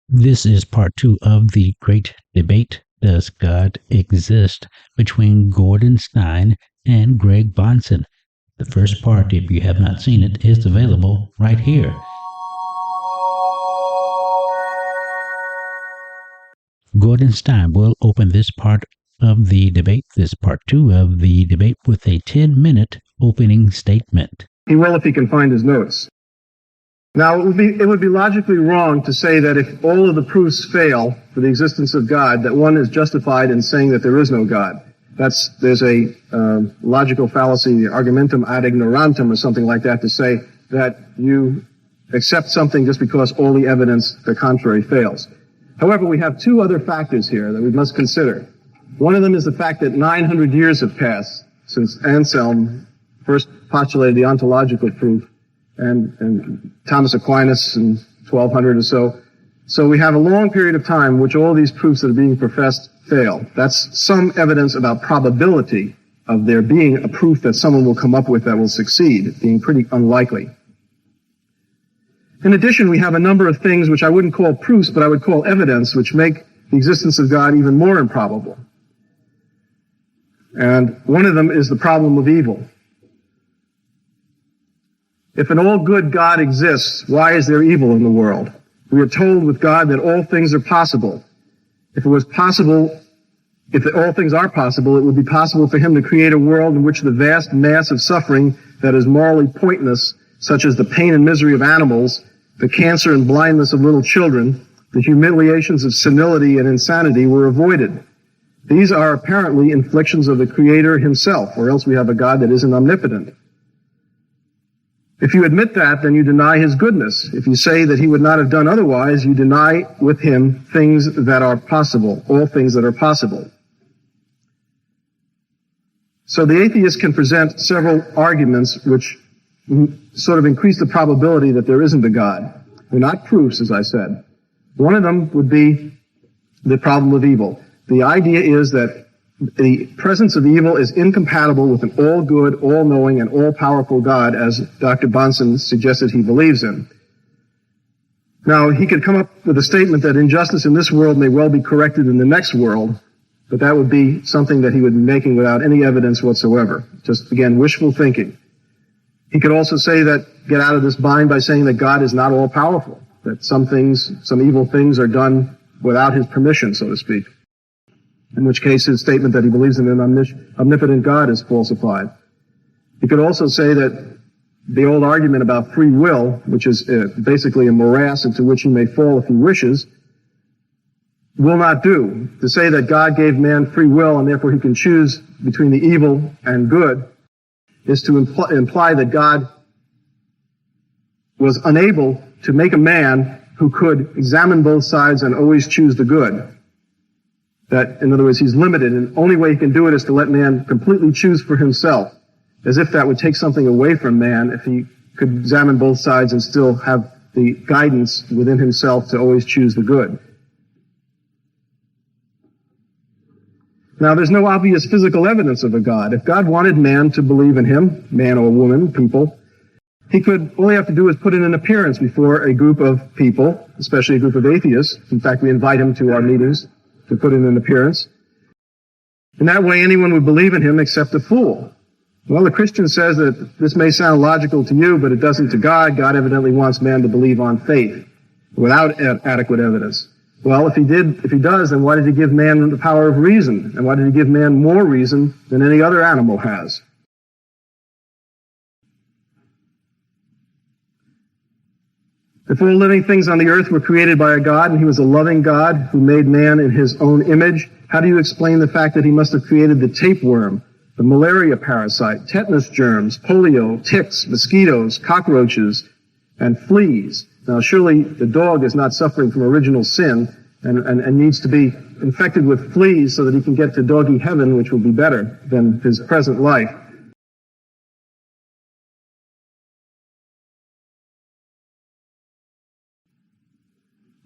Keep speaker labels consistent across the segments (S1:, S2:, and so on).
S1: This is part 2 of the great debate, Does God Exist?, between Gordon Stein and Greg Bahnsen. The first part, if you have not seen it, is available right here. Gordon Stein will open this part of the debate, this part 2 of the debate, with a 10-minute opening statement.
S2: He will if he can find his notes. Now, it would be logically wrong to say that if all of the proofs fail for the existence of God, that one is justified in saying that there is no God. There's a logical fallacy, the argumentum ad ignorantum or something like that, to say that you accept something just because all the evidence, the contrary, fails. However, we have two other factors here that we must consider. One of them is the fact that 900 years have passed since Anselm first postulated the ontological proof, and Thomas Aquinas in 1200 or so. So we have a long period of time in which all these proofs that are being professed fail. That's some evidence about probability of there being a proof that someone will come up with that will succeed, being pretty unlikely. In addition, we have a number of things which I wouldn't call proofs, but I would call evidence, which make the existence of God even more improbable. And one of them is the problem of evil. If an all-good God exists, why is there evil in the world? We are told with God that all things are possible. If all things are possible, it would be possible for him to create a world in which the vast mass of suffering that is morally pointless, such as the pain and misery of animals, the cancer and blindness of little children, the humiliations of senility and insanity, were avoided. These are apparently inflictions of the Creator himself, or else we have a God that isn't omnipotent. If you admit that, then you deny his goodness. If you say that he would not have done otherwise, you deny with him things that are possible, all things that are possible. So the atheist can present several arguments which sort of increase the probability that there isn't a God. They're not proofs, as I said. One of them would be the problem of evil. The idea is that the presence of evil is incompatible with an all-good, all-knowing, and all-powerful God, as Dr. Bahnsen suggested he believes in. Now, he could come up with a statement that injustice in this world may well be corrected in the next world, but that would be something that he would be making without any evidence whatsoever. Just, again, wishful thinking. He could also say that, get out of this bind by saying that God is not all-powerful, that some evil things are done without his permission, so to speak. In which case his statement that he believes in an omnipotent God is falsified. He could also say that the old argument about free will, which is basically a morass into which he may fall if he wishes, will not do. To say that God gave man free will and therefore he can choose between the evil and good is to imply that God was unable to make a man who could examine both sides and always choose the good. That, in other words, he's limited, and the only way he can do it is to let man completely choose for himself, as if that would take something away from man if he could examine both sides and still have the guidance within himself to always choose the good. Now, there's no obvious physical evidence of a God. If God wanted man to believe in him, man or woman, people, all he have to do is put in an appearance before a group of people, especially a group of atheists. In fact, we invite him to our meetings to put in an appearance. In that way, anyone would believe in him except a fool. Well, the Christian says that this may sound logical to you, but it doesn't to God. God evidently wants man to believe on faith without adequate evidence. Well, if he does, then why did he give man the power of reason? And why did he give man more reason than any other animal has? If all living things on the earth were created by a God, and he was a loving God who made man in his own image, how do you explain the fact that he must have created the tapeworm, the malaria parasite, tetanus germs, polio, ticks, mosquitoes, cockroaches, and fleas? Now, surely the dog is not suffering from original sin and needs to be infected with fleas so that he can get to doggy heaven, which will be better than his present life.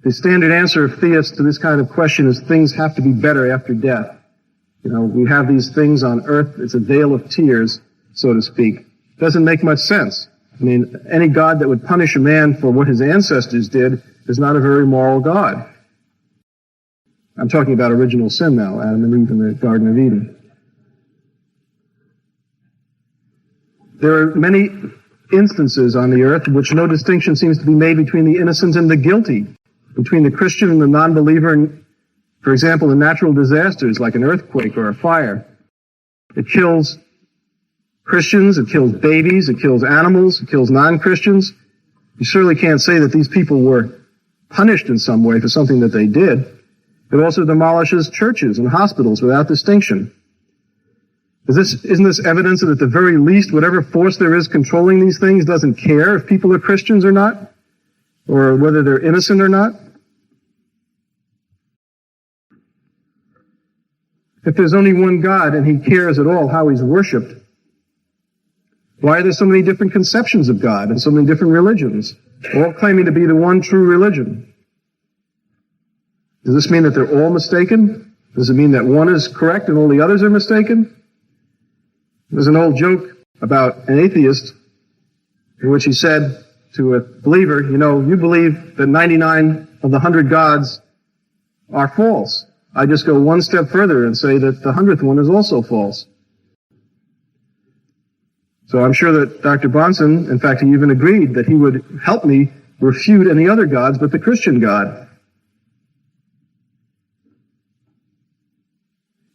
S2: The standard answer of theists to this kind of question is things have to be better after death. You know, we have these things on earth. It's a vale of tears, so to speak. Doesn't make much sense. I mean, any God that would punish a man for what his ancestors did is not a very moral God. I'm talking about original sin now, Adam and Eve in the Garden of Eden. There are many instances on the earth in which no distinction seems to be made between the innocent and the guilty, between the Christian and the non-believer, and, for example, in natural disasters like an earthquake or a fire. It kills Christians, it kills babies, it kills animals, it kills non-Christians. You certainly can't say that these people were punished in some way for something that they did. It also demolishes churches and hospitals without distinction. Isn't this evidence that at the very least, whatever force there is controlling these things doesn't care if people are Christians or not, or whether they're innocent or not? If there's only one God and he cares at all how he's worshipped, why are there so many different conceptions of God and so many different religions, all claiming to be the one true religion? Does this mean that they're all mistaken? Does it mean that one is correct and all the others are mistaken? There's an old joke about an atheist in which he said to a believer, you know, you believe that 99 of the 100 gods are false. I just go one step further and say that the 100th one is also false. So I'm sure that Dr. Bahnsen, in fact, he even agreed that he would help me refute any other gods but the Christian God.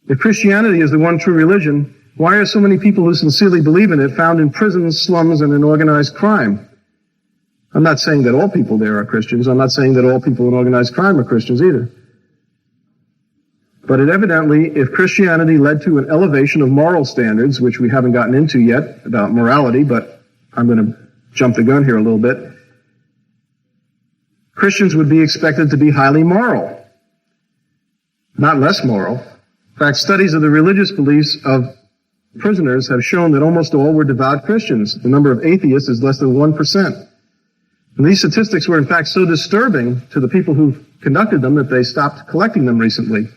S2: If Christianity is the one true religion, why are so many people who sincerely believe in it found in prisons, slums, and in organized crime? I'm not saying that all people there are Christians. I'm not saying that all people in organized crime are Christians either. But it evidently, if Christianity led to an elevation of moral standards, which we haven't gotten into yet about morality, but I'm going to jump the gun here a little bit, Christians would be expected to be highly moral, not less moral. In fact, studies of the religious beliefs of prisoners have shown that almost all were devout Christians. The number of atheists is less than 1%. And these statistics were in fact so disturbing to the people who conducted them that they stopped collecting them recently.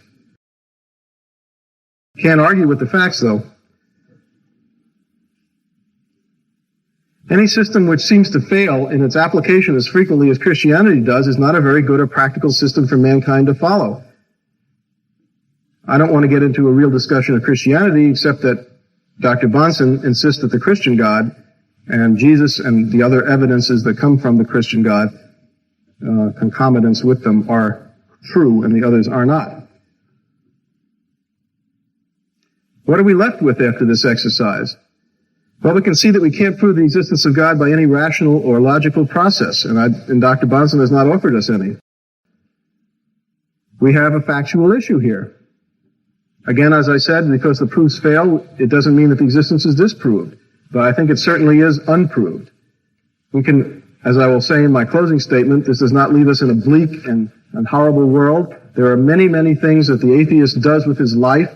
S2: Can't argue with the facts, though. Any system which seems to fail in its application as frequently as Christianity does is not a very good or practical system for mankind to follow. I don't want to get into a real discussion of Christianity, except that Dr. Bahnsen insists that the Christian God and Jesus and the other evidences that come from the Christian God, concomitants with them, are true and the others are not. What are we left with after this exercise? Well, we can see that we can't prove the existence of God by any rational or logical process, and Dr. Bahnsen has not offered us any. We have a factual issue here. Again, as I said, because the proofs fail, it doesn't mean that the existence is disproved, but I think it certainly is unproved. We can, as I will say in my closing statement, this does not leave us in a bleak and horrible world. There are many, many things that the atheist does with his life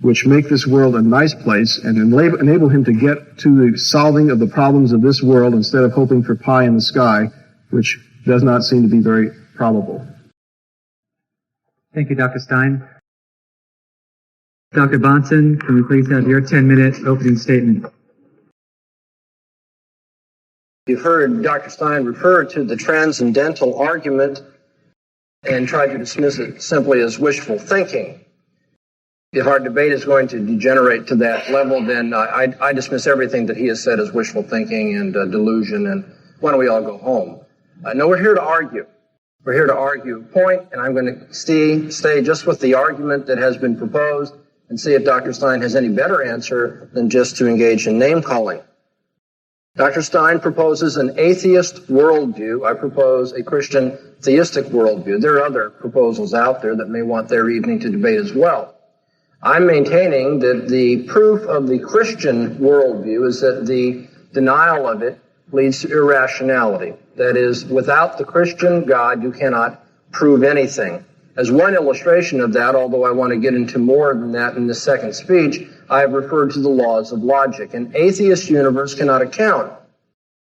S2: which make this world a nice place and enable him to get to the solving of the problems of this world instead of hoping for pie in the sky, which does not seem to be very probable.
S3: Thank you, Dr. Stein. Dr. Bahnsen, can we please have your 10-minute opening statement?
S4: You've heard Dr. Stein refer to the transcendental argument and try to dismiss it simply as wishful thinking. If our debate is going to degenerate to that level, then I dismiss everything that he has said as wishful thinking and delusion, and why don't we all go home? No, we're here to argue. We're here to argue a point, and I'm going to stay just with the argument that has been proposed and see if Dr. Stein has any better answer than just to engage in name-calling. Dr. Stein proposes an atheist worldview. I propose a Christian theistic worldview. There are other proposals out there that may want their evening to debate as well. I'm maintaining that the proof of the Christian worldview is that the denial of it leads to irrationality. That is, without the Christian God, you cannot prove anything. As one illustration of that, although I want to get into more than that in the second speech, I have referred to the laws of logic. An atheist universe cannot account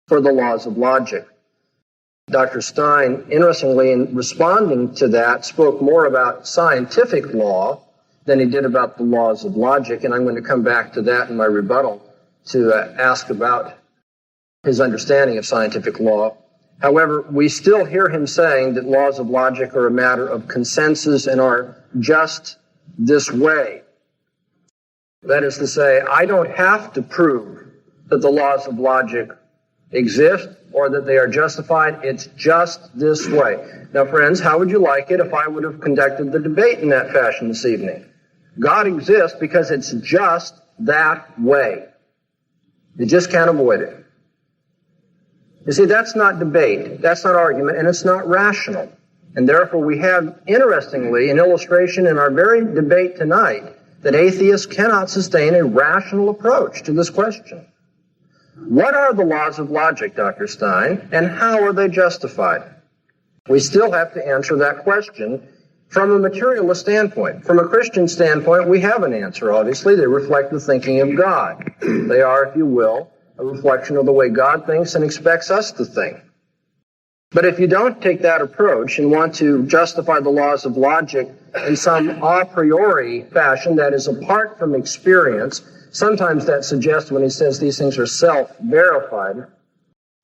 S4: for the laws of logic. Dr. Stein, interestingly, in responding to that, spoke more about scientific law than he did about the laws of logic, and I'm going to come back to that in my rebuttal to ask about his understanding of scientific law. However, we still hear him saying that laws of logic are a matter of consensus and are just this way. That is to say, I don't have to prove that the laws of logic exist or that they are justified. It's just this way. Now, friends, how would you like it if I would have conducted the debate in that fashion this evening? God exists because it's just that way. You just can't avoid it. You see, that's not debate, that's not argument, and it's not rational. And therefore we have, interestingly, an illustration in our very debate tonight that atheists cannot sustain a rational approach to this question. What are the laws of logic, Dr. Stein, and how are they justified? We still have to answer that question from a materialist standpoint. From a Christian standpoint, we have an answer, obviously. They reflect the thinking of God. They are, if you will, a reflection of the way God thinks and expects us to think. But if you don't take that approach and want to justify the laws of logic in some a priori fashion that is apart from experience, sometimes that suggests when he says these things are self-verified,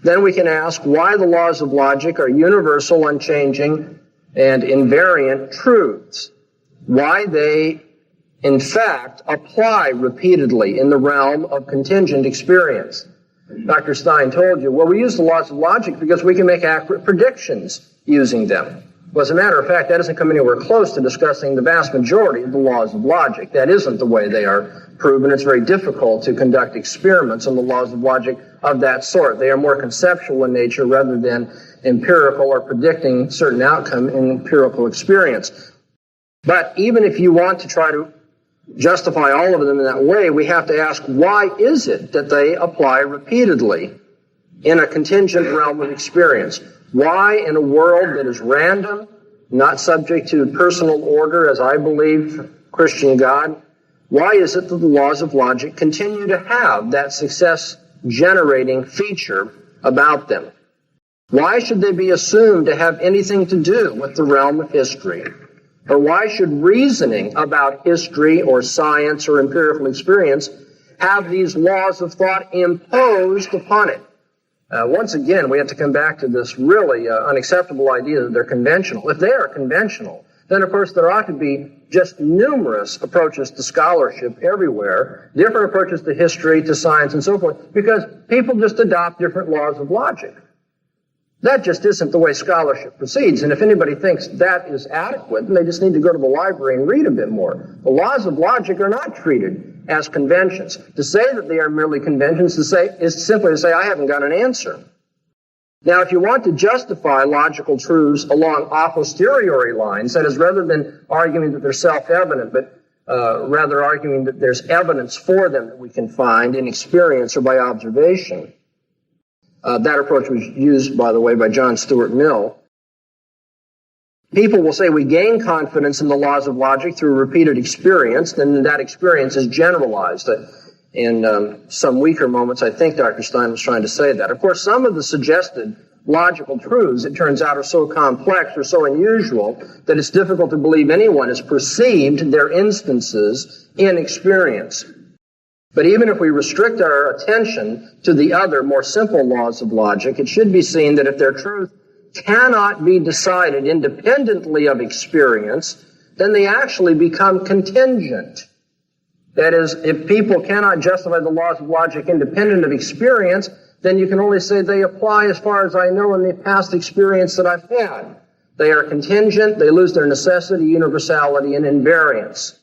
S4: then we can ask why the laws of logic are universal, unchanging, and invariant truths. Why they, in fact, apply repeatedly in the realm of contingent experience. Dr. Stein told you, well, we use the laws of logic because we can make accurate predictions using them. Well, as a matter of fact, that doesn't come anywhere close to discussing the vast majority of the laws of logic. That isn't the way they are proven. It's very difficult to conduct experiments on the laws of logic of that sort. They are more conceptual in nature rather than empirical or predicting certain outcome in empirical experience. But even if you want to try to justify all of them in that way, we have to ask, why is it that they apply repeatedly in a contingent realm of experience? Why, in a world that is random, not subject to personal order, as I believe Christian God, why is it that the laws of logic continue to have that success-generating feature about them? Why should they be assumed to have anything to do with the realm of history? Or why should reasoning about history or science or empirical experience have these laws of thought imposed upon it? Once again, we have to come back to this really unacceptable idea that they're conventional. If they are conventional, then of course there ought to be just numerous approaches to scholarship everywhere, different approaches to history, to science, and so forth, because people just adopt different laws of logic. That just isn't the way scholarship proceeds, and if anybody thinks that is adequate, then they just need to go to the library and read a bit more. The laws of logic are not treated as conventions. To say that they are merely conventions is simply to say, I haven't got an answer. Now, if you want to justify logical truths along a posteriori lines, that is, rather than arguing that they're self-evident, but rather arguing that there's evidence for them that we can find in experience or by observation, that approach was used, by the way, by John Stuart Mill. People will say we gain confidence in the laws of logic through repeated experience, then that experience is generalized. In some weaker moments, I think Dr. Stein was trying to say that. Of course, some of the suggested logical truths, it turns out, are so complex or so unusual that it's difficult to believe anyone has perceived their instances in experience. But even if we restrict our attention to the other, more simple laws of logic, it should be seen that if their truth cannot be decided independently of experience, then they actually become contingent. That is, if people cannot justify the laws of logic independent of experience, then you can only say they apply as far as I know in the past experience that I've had. They are contingent, they lose their necessity, universality, and invariance.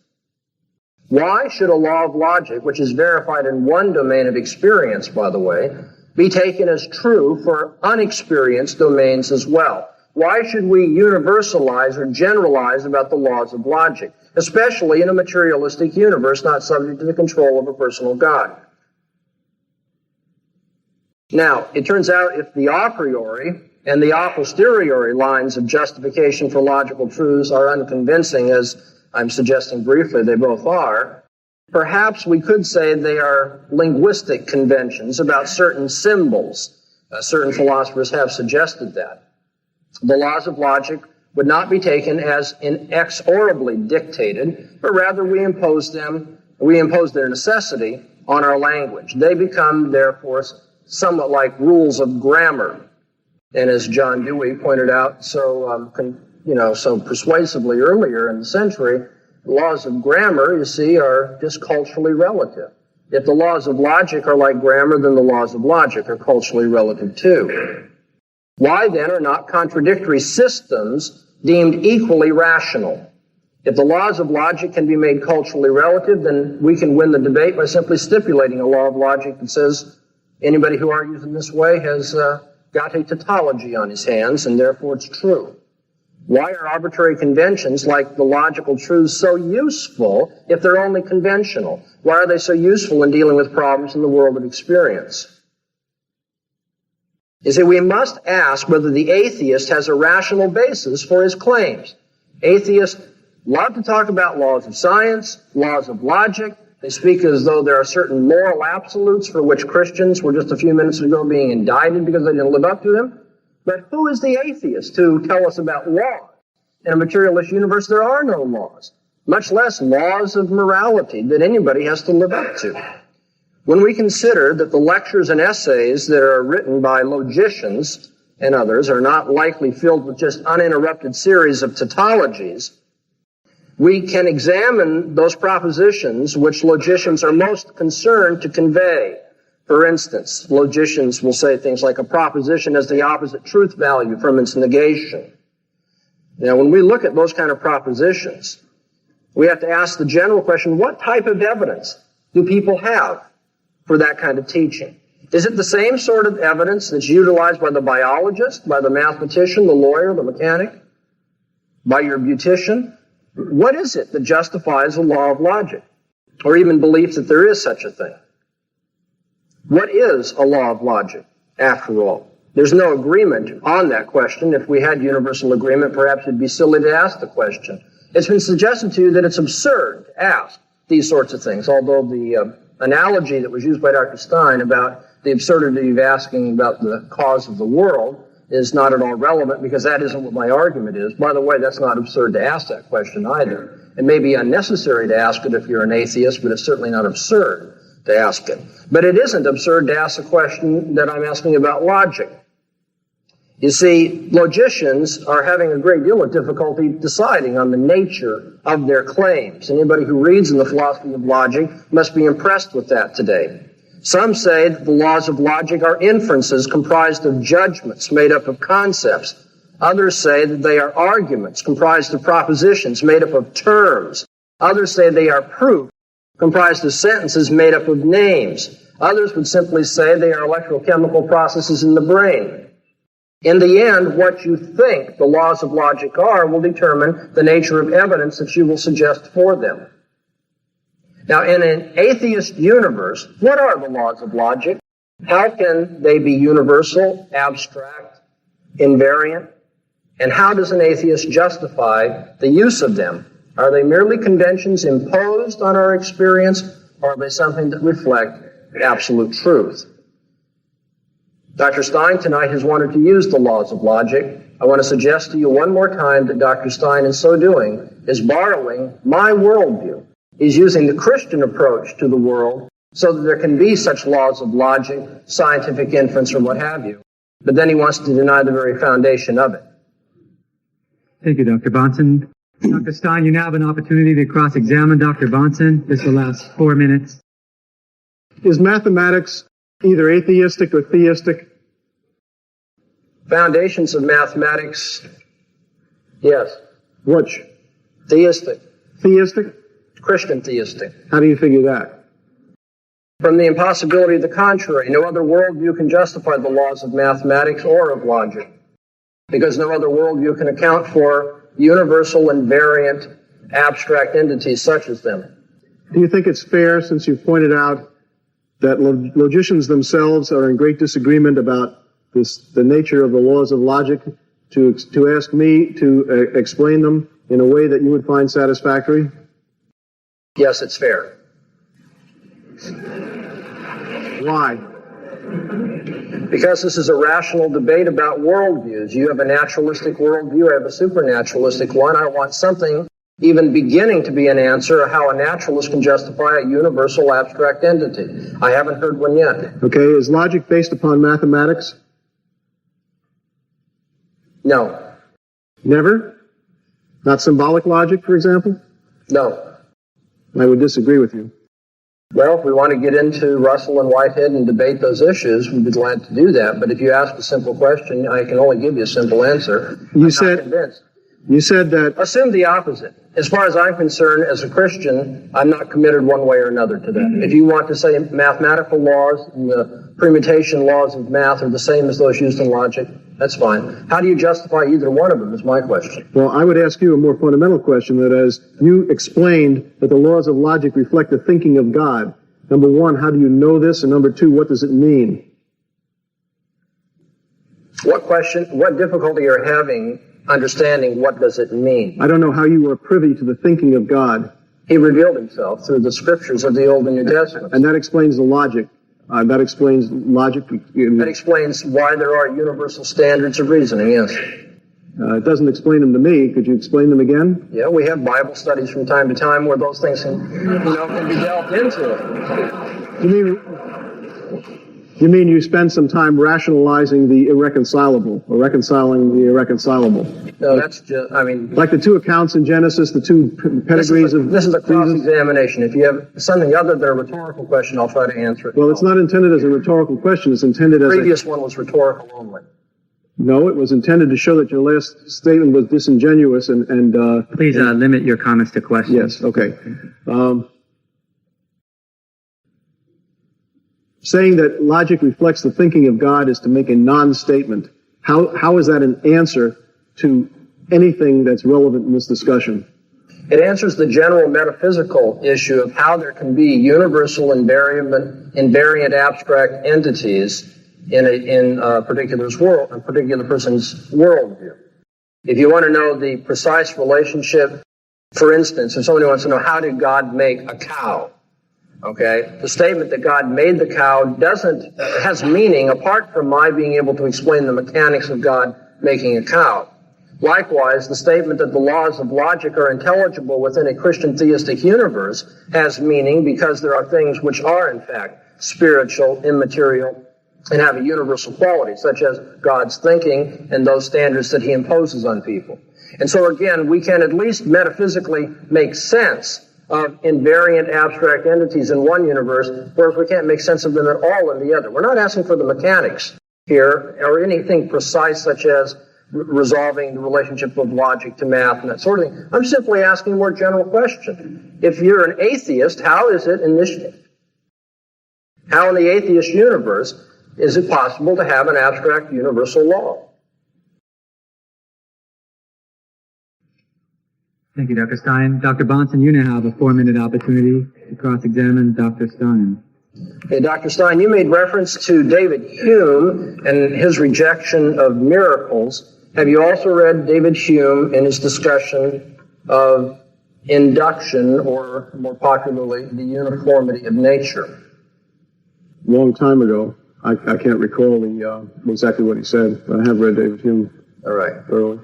S4: Why should a law of logic, which is verified in one domain of experience, by the way, be taken as true for unexperienced domains as well? Why should we universalize or generalize about the laws of logic, especially in a materialistic universe not subject to the control of a personal God? Now, it turns out if the a priori and the a posteriori lines of justification for logical truths are unconvincing, as I'm suggesting briefly they both are, perhaps we could say they are linguistic conventions about certain symbols. Certain philosophers have suggested that. The laws of logic would not be taken as inexorably dictated, but rather we impose their necessity on our language. They become, therefore, somewhat like rules of grammar. And as John Dewey pointed out so persuasively earlier in the century, laws of grammar, you see, are just culturally relative. If the laws of logic are like grammar, then the laws of logic are culturally relative too. Why then are not contradictory systems deemed equally rational? If the laws of logic can be made culturally relative, then we can win the debate by simply stipulating a law of logic that says anybody who argues in this way has got a tautology on his hands, and therefore it's true. Why are arbitrary conventions like the logical truths so useful if they're only conventional? Why are they so useful in dealing with problems in the world of experience? You see, we must ask whether the atheist has a rational basis for his claims. Atheists love to talk about laws of science, laws of logic. They speak as though there are certain moral absolutes for which Christians were just a few minutes ago being indicted because they didn't live up to them. But who is the atheist to tell us about laws? In a materialist universe, there are no laws, much less laws of morality that anybody has to live up to. When we consider that the lectures and essays that are written by logicians and others are not likely filled with just uninterrupted series of tautologies, we can examine those propositions which logicians are most concerned to convey. For instance, logicians will say things like a proposition has the opposite truth value from its negation. Now, when we look at those kind of propositions, we have to ask the general question, what type of evidence do people have for that kind of teaching? Is it the same sort of evidence that's utilized by the biologist, by the mathematician, the lawyer, the mechanic, by your beautician? What is it that justifies a law of logic, or even belief that there is such a thing? What is a law of logic, after all? There's no agreement on that question. If we had universal agreement, perhaps it'd be silly to ask the question. It's been suggested to you that it's absurd to ask these sorts of things, although the analogy that was used by Dr. Stein about the absurdity of asking about the cause of the world is not at all relevant, because that isn't what my argument is. By the way, that's not absurd to ask that question either. It may be unnecessary to ask it if you're an atheist, but it's certainly not absurd to ask it. But it isn't absurd to ask the question that I'm asking about logic. You see, logicians are having a great deal of difficulty deciding on the nature of their claims. Anybody who reads in the philosophy of logic must be impressed with that today. Some say that the laws of logic are inferences comprised of judgments made up of concepts. Others say that they are arguments comprised of propositions made up of terms. Others say they are proof comprised of sentences made up of names. Others would simply say they are electrochemical processes in the brain. In the end, what you think the laws of logic are will determine the nature of evidence that you will suggest for them. Now, in an atheist universe, what are the laws of logic? How can they be universal, abstract, invariant? And how does an atheist justify the use of them? Are they merely conventions imposed on our experience, or are they something that reflect absolute truth? Dr. Stein tonight has wanted to use the laws of logic. I want to suggest to you one more time that Dr. Stein, in so doing, is borrowing my worldview. He's using the Christian approach to the world so that there can be such laws of logic, scientific inference, or what have you. But then he wants to deny the very foundation of it.
S3: Thank you, Dr. Bahnsen. Dr. Stein, you now have an opportunity to cross-examine Dr. Bahnsen. This will last 4 minutes.
S2: Is mathematics either atheistic or theistic?
S4: Foundations of mathematics, yes.
S2: Which?
S4: Theistic.
S2: Theistic?
S4: Christian theistic.
S2: How do you figure that?
S4: From the impossibility of the contrary, no other worldview can justify the laws of mathematics or of logic, because no other worldview can account for universal, invariant, abstract entities such as them.
S2: Do you think it's fair, since you pointed out that logicians themselves are in great disagreement about the nature of the laws of logic, to ask me to explain them in a way that you would find satisfactory?
S4: Yes, it's fair.
S2: Why?
S4: Because this is a rational debate about worldviews. You have a naturalistic worldview, I have a supernaturalistic one. I want something even beginning to be an answer how a naturalist can justify a universal abstract entity. I haven't heard one yet.
S2: Okay, is logic based upon mathematics?
S4: No.
S2: Never? Not symbolic logic, for example?
S4: No.
S2: I would disagree with you.
S4: Well, if we want to get into Russell and Whitehead and debate those issues, we'd be glad to do that. But if you ask a simple question, I can only give you a simple answer. I'm not convinced.
S2: You said that...
S4: Assume the opposite. As far as I'm concerned, as a Christian, I'm not committed one way or another to that. If you want to say mathematical laws and the permutation laws of math are the same as those used in logic, that's fine. How do you justify either one of them is my question.
S2: Well, I would ask you a more fundamental question, that as you explained that the laws of logic reflect the thinking of God, number one, how do you know this? And number two, what does it mean?
S4: What difficulty you're having understanding what does it mean?
S2: I don't know how you are privy to the thinking of God.
S4: He revealed himself through the scriptures of the Old and New Testament.
S2: And that explains the logic. That explains logic.
S4: That explains why there are universal standards of reasoning, yes.
S2: It doesn't explain them to me. Could you explain them again?
S4: Yeah, we have Bible studies from time to time where those things can be delved into.
S2: You mean you spend some time rationalizing the irreconcilable, or reconciling the irreconcilable?
S4: No, that's just,
S2: like the two accounts in Genesis, the two pedigrees of...
S4: This is a cross-examination. If you have something other than a rhetorical question, I'll try to answer it.
S2: Well, it's not intended as a rhetorical question. It's intended as
S4: the previous one was rhetorical only.
S2: No, it was intended to show that your last statement was disingenuous and
S3: Please limit your comments to questions.
S2: Yes, okay. Saying that logic reflects the thinking of God is to make a non-statement. How is that an answer to anything that's relevant in this discussion?
S4: It answers the general metaphysical issue of how there can be universal invariant abstract entities in a particular person's worldview. If you want to know the precise relationship, for instance, if somebody wants to know how did God make a cow, okay, the statement that God made the cow has meaning apart from my being able to explain the mechanics of God making a cow. Likewise, the statement that the laws of logic are intelligible within a Christian theistic universe has meaning because there are things which are, in fact, spiritual, immaterial, and have a universal quality, such as God's thinking and those standards that he imposes on people. And so, again, we can at least metaphysically make sense of invariant abstract entities in one universe, whereas we can't make sense of them at all in the other. We're not asking for the mechanics here, or anything precise such as resolving the relationship of logic to math and that sort of thing. I'm simply asking a more general question. If you're an atheist, how in the atheist universe is it possible to have an abstract universal law?
S3: Thank you, Dr. Stein. Dr. Bahnsen, you now have a 4-minute opportunity to cross-examine Dr. Stein.
S4: Hey, Dr. Stein, you made reference to David Hume and his rejection of miracles. Have you also read David Hume in his discussion of induction, or more popularly, the uniformity of nature?
S2: Long time ago. I can't recall exactly what he said, but I have read David Hume.
S4: All right.
S2: Thoroughly.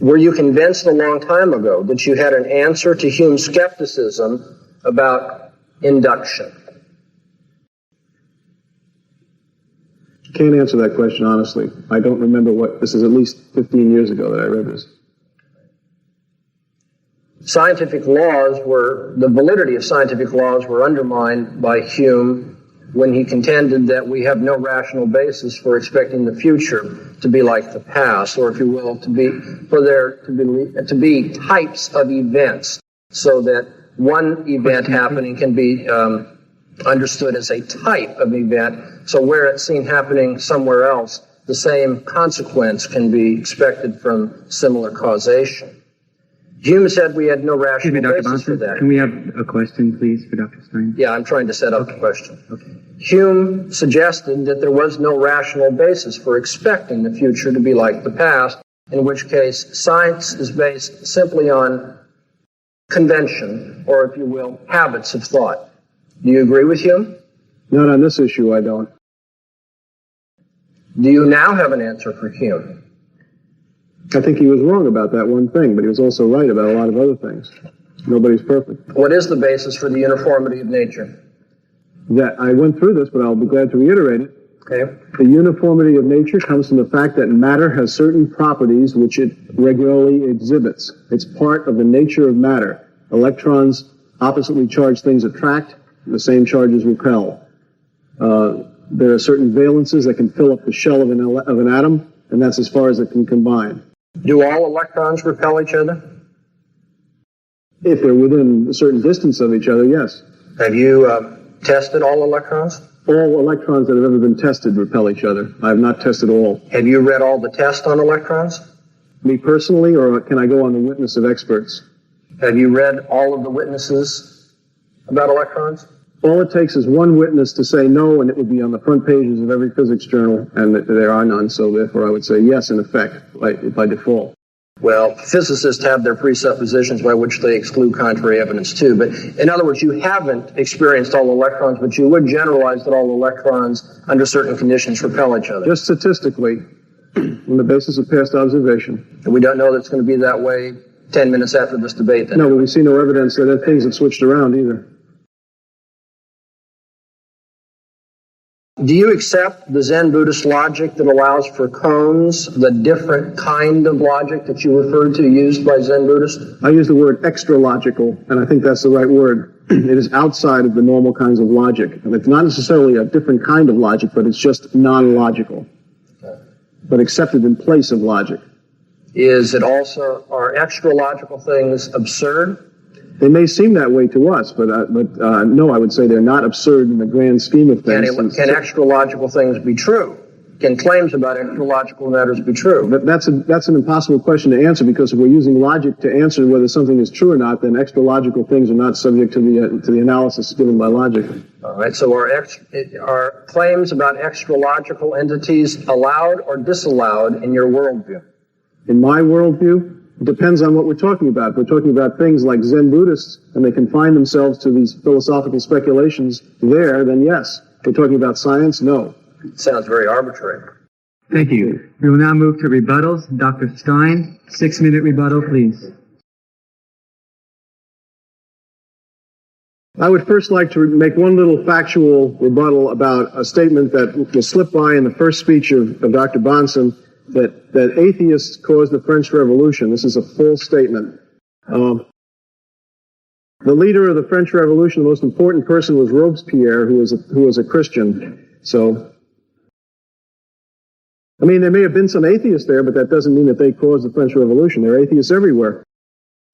S4: Were you convinced a long time ago that you had an answer to Hume's skepticism about induction?
S2: Can't answer that question honestly. I don't remember this is at least 15 years ago that I read this.
S4: The validity of scientific laws were undermined by Hume when he contended that we have no rational basis for expecting the future to be like the past, or if you will, to be types of events, so that one event happening can be understood as a type of event. So where it's seen happening somewhere else, the same consequence can be expected from similar causation. Hume said we had no rational basis for that.
S3: Can we have a question, please, for Dr. Stein?
S4: Yeah, I'm trying to set up the question.
S3: Okay.
S4: Hume suggested that there was no rational basis for expecting the future to be like the past, in which case science is based simply on convention, or if you will, habits of thought. Do you agree with Hume?
S2: Not on this issue, I don't.
S4: Do you now have an answer for Hume?
S2: I think he was wrong about that one thing, but he was also right about a lot of other things. Nobody's perfect.
S4: What is the basis for the uniformity of nature?
S2: That I went through this, but I'll be glad to reiterate it.
S4: Okay.
S2: The uniformity of nature comes from the fact that matter has certain properties which it regularly exhibits. It's part of the nature of matter. Electrons, oppositely charged things attract, the same charges repel. There are certain valences that can fill up the shell of an atom, and that's as far as it can combine.
S4: Do all electrons repel each other?
S2: If they're within a certain distance of each other, yes.
S4: Have you tested all electrons?
S2: All electrons that have ever been tested repel each other. I have not tested all.
S4: Have you read all the tests on electrons?
S2: Me personally, or can I go on the witness of experts?
S4: Have you read all of the witnesses about electrons?
S2: All it takes is one witness to say no, and it would be on the front pages of every physics journal, and there are none, so therefore I would say yes, in effect, by default.
S4: Well, physicists have their presuppositions by which they exclude contrary evidence too. But in other words, you haven't experienced all electrons, but you would generalize that all electrons under certain conditions repel each other.
S2: Just statistically, on the basis of past observation.
S4: And we don't know that it's going to be that way 10 minutes after this debate then.
S2: No, but we see no evidence that things have switched around either.
S4: Do you accept the Zen Buddhist logic that allows for cones, the different kind of logic that you referred to used by Zen Buddhists?
S2: I use the word extra-logical, and I think that's the right word. It is outside of the normal kinds of logic. And it's not necessarily a different kind of logic, but it's just non-logical, but accepted in place of logic.
S4: Is it also, are extra-logical things absurd?
S2: They may seem that way to us, but no, I would say they're not absurd in the grand scheme of things.
S4: Can extra-logical things be true? Can claims about extra-logical matters be true?
S2: But that's an impossible question to answer, because if we're using logic to answer whether something is true or not, then extra-logical things are not subject to the analysis given by logic.
S4: All right, so are claims about extra-logical entities allowed or disallowed in your worldview?
S2: In my worldview, it depends on what we're talking about. If we're talking about things like Zen Buddhists, and they confine themselves to these philosophical speculations there, then yes. If we're talking about science, no.
S4: It sounds very arbitrary.
S3: Thank you. We will now move to rebuttals. Dr. Stein, 6-minute rebuttal, please.
S2: I would first like to make one little factual rebuttal about a statement that was slipped by in the first speech of Dr. Bahnsen, that atheists caused the French Revolution. This is a false statement. The leader of the French Revolution, the most important person, was Robespierre, who was a Christian. So, I mean, there may have been some atheists there, but that doesn't mean that they caused the French Revolution. There are atheists everywhere.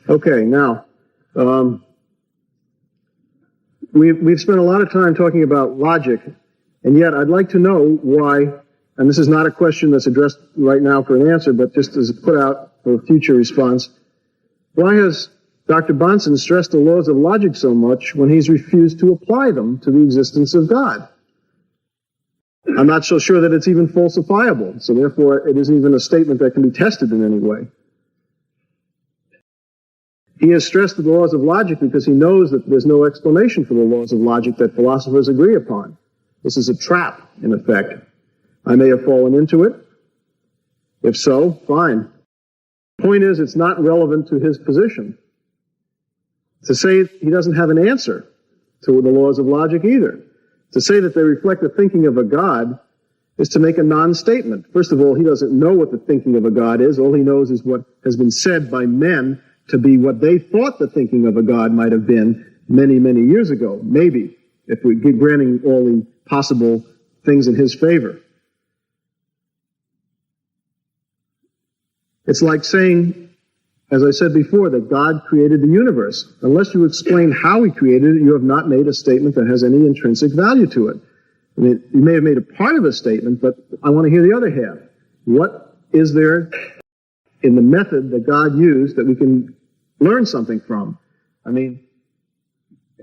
S2: Okay, now, we've spent a lot of time talking about logic, and yet I'd like to know why. And this is not a question that's addressed right now for an answer, but just as put out for a future response. Why has Dr. Bahnsen stressed the laws of logic so much when he's refused to apply them to the existence of God? I'm not so sure that it's even falsifiable, so therefore it isn't even a statement that can be tested in any way. He has stressed the laws of logic because he knows that there's no explanation for the laws of logic that philosophers agree upon. This is a trap, in effect. I may have fallen into it. If so, fine. Point is, it's not relevant to his position. To say he doesn't have an answer to the laws of logic either. To say that they reflect the thinking of a God is to make a non-statement. First of all, he doesn't know what the thinking of a God is. All he knows is what has been said by men to be what they thought the thinking of a God might have been many, many years ago. Maybe, if we're granting all the possible things in his favor. It's like saying, as I said before, that God created the universe. Unless you explain how he created it, you have not made a statement that has any intrinsic value to it. I mean, you may have made a part of a statement, but I want to hear the other half. What is there in the method that God used that we can learn something from? I mean,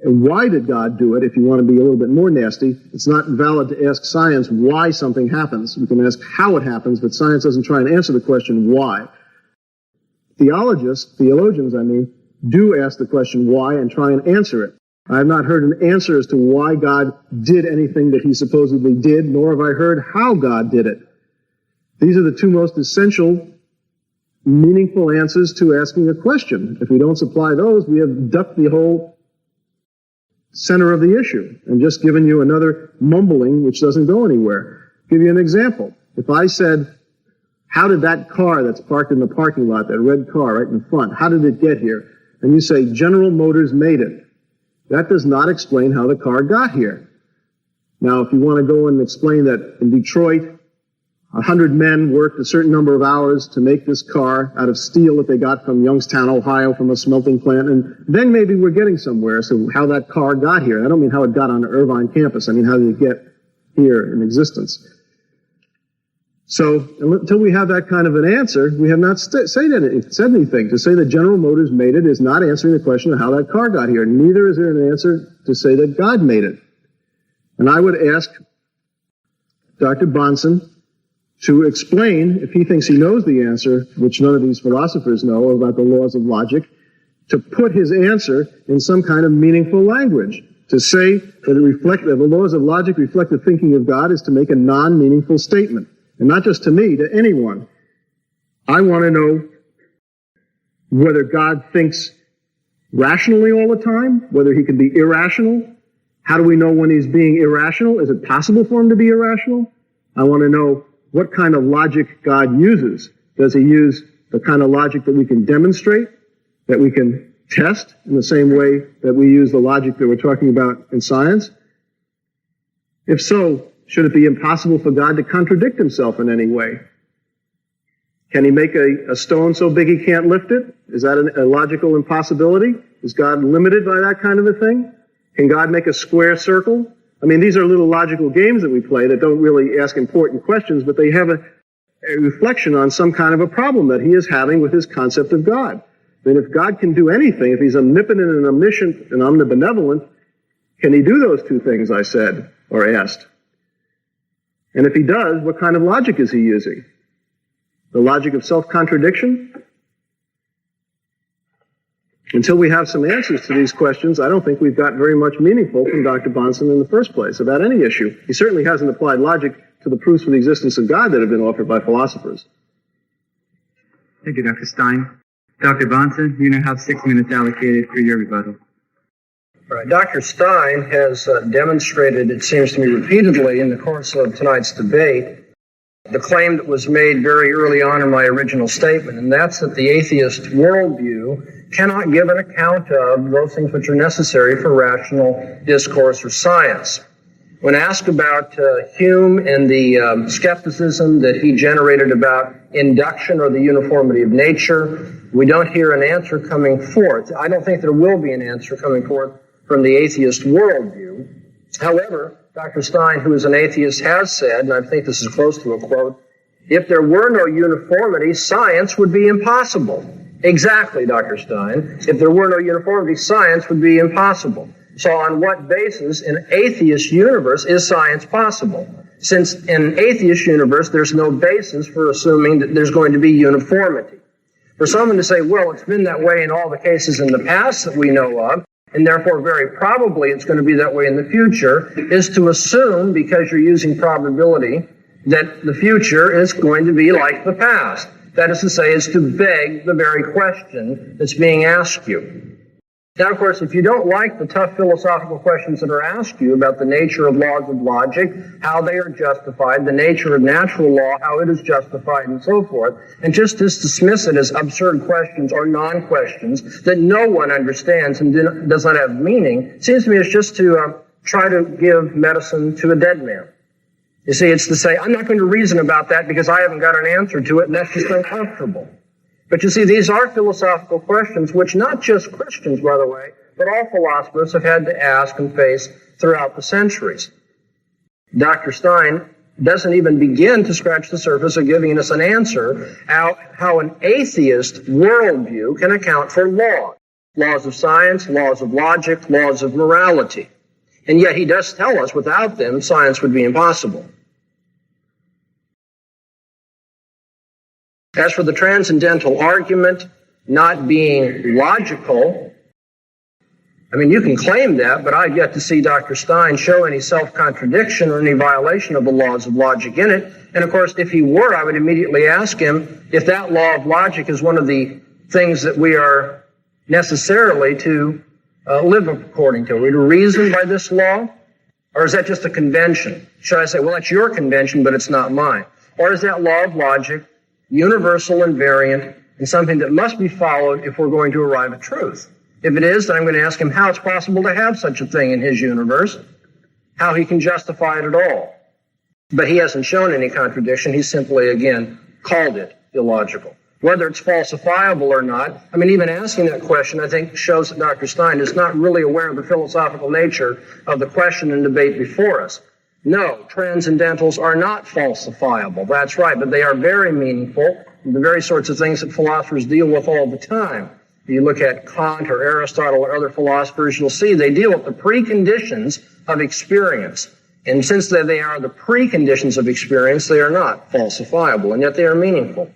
S2: why did God do it? If you want to be a little bit more nasty, it's not valid to ask science why something happens. We can ask how it happens, but science doesn't try and answer the question why. Theologians, do ask the question why and try and answer it. I have not heard an answer as to why God did anything that he supposedly did, nor have I heard how God did it. These are the two most essential meaningful answers to asking a question. If we don't supply those, we have ducked the whole center of the issue and just given you another mumbling which doesn't go anywhere. I'll give you an example. If I said, how did that car that's parked in the parking lot, that red car right in front, how did it get here? And you say, General Motors made it. That does not explain how the car got here. Now, if you want to go and explain that in Detroit, 100 men worked a certain number of hours to make this car out of steel that they got from Youngstown, Ohio, from a smelting plant, and then maybe we're getting somewhere. So how that car got here. I don't mean how it got on the Irvine campus. I mean, how did it get here in existence? So until we have that kind of an answer, we have not said anything. To say that General Motors made it is not answering the question of how that car got here. Neither is there an answer to say that God made it. And I would ask Dr. Bahnsen to explain, if he thinks he knows the answer, which none of these philosophers know about the laws of logic, to put his answer in some kind of meaningful language. To say that the laws of logic reflect the thinking of God is to make a non-meaningful statement. And not just to me, to anyone. I want to know whether God thinks rationally all the time, whether he can be irrational. How do we know when he's being irrational? Is it possible for him to be irrational? I want to know what kind of logic God uses. Does he use the kind of logic that we can demonstrate, that we can test in the same way that we use the logic that we're talking about in science? If so, should it be impossible for God to contradict himself in any way? Can he make a stone so big he can't lift it? Is that a logical impossibility? Is God limited by that kind of a thing? Can God make a square circle? I mean, these are little logical games that we play that don't really ask important questions, but they have a reflection on some kind of a problem that he is having with his concept of God. I mean, if God can do anything, if he's omnipotent and omniscient and omnibenevolent, can he do those two things I said or asked? And if he does, what kind of logic is he using? The logic of self-contradiction? Until we have some answers to these questions, I don't think we've got very much meaningful from Dr. Bahnsen in the first place about any issue. He certainly hasn't applied logic to the proofs for the existence of God that have been offered by philosophers.
S3: Thank you, Dr. Stein. Dr. Bahnsen, you now have 6 minutes allocated for your rebuttal.
S4: Right. Dr. Stein has demonstrated, it seems to me repeatedly in the course of tonight's debate, the claim that was made very early on in my original statement, and that's that the atheist worldview cannot give an account of those things which are necessary for rational discourse or science. When asked about Hume and the skepticism that he generated about induction or the uniformity of nature, we don't hear an answer coming forth. I don't think there will be an answer coming forth from the atheist worldview. However, Dr. Stein, who is an atheist, has said, and I think this is close to a quote, if there were no uniformity, science would be impossible. Exactly, Dr. Stein. If there were no uniformity, science would be impossible. So on what basis in an atheist universe is science possible? Since in an atheist universe, there's no basis for assuming that there's going to be uniformity. For someone to say, well, it's been that way in all the cases in the past that we know of, and therefore very probably it's going to be that way in the future, is to assume, because you're using probability, that the future is going to be like the past. That is to say, is to beg the very question that's being asked you. Now, of course, if you don't like the tough philosophical questions that are asked you about the nature of laws of logic, how they are justified, the nature of natural law, how it is justified, and so forth, and just dismiss it as absurd questions or non-questions that no one understands and does not have meaning, it seems to me it's just to try to give medicine to a dead man. You see, it's to say, I'm not going to reason about that because I haven't got an answer to it, and that's just uncomfortable. But you see, these are philosophical questions which not just Christians, by the way, but all philosophers have had to ask and face throughout the centuries. Dr. Stein doesn't even begin to scratch the surface of giving us an answer how an atheist worldview can account for laws of science, laws of logic, laws of morality. And yet he does tell us without them, science would be impossible. As for the transcendental argument not being logical, I mean, you can claim that, but I've yet to see Dr. Stein show any self-contradiction or any violation of the laws of logic in it. And of course, if he were, I would immediately ask him if that law of logic is one of the things that we are necessarily to live according to. Are we to reason by this law? Or is that just a convention? Should I say, well, that's your convention, but it's not mine? Or is that law of logic universal, invariant, and something that must be followed if we're going to arrive at truth? If it is, then I'm going to ask him how it's possible to have such a thing in his universe, how he can justify it at all. But he hasn't shown any contradiction. He's simply, again, called it illogical. Whether it's falsifiable or not, I mean, even asking that question, I think, shows that Dr. Stein is not really aware of the philosophical nature of the question and debate before us. No, transcendentals are not falsifiable. That's right, but they are very meaningful, the very sorts of things that philosophers deal with all the time. If you look at Kant or Aristotle or other philosophers, you'll see they deal with the preconditions of experience. And since they are the preconditions of experience, they are not falsifiable, and yet they are meaningful.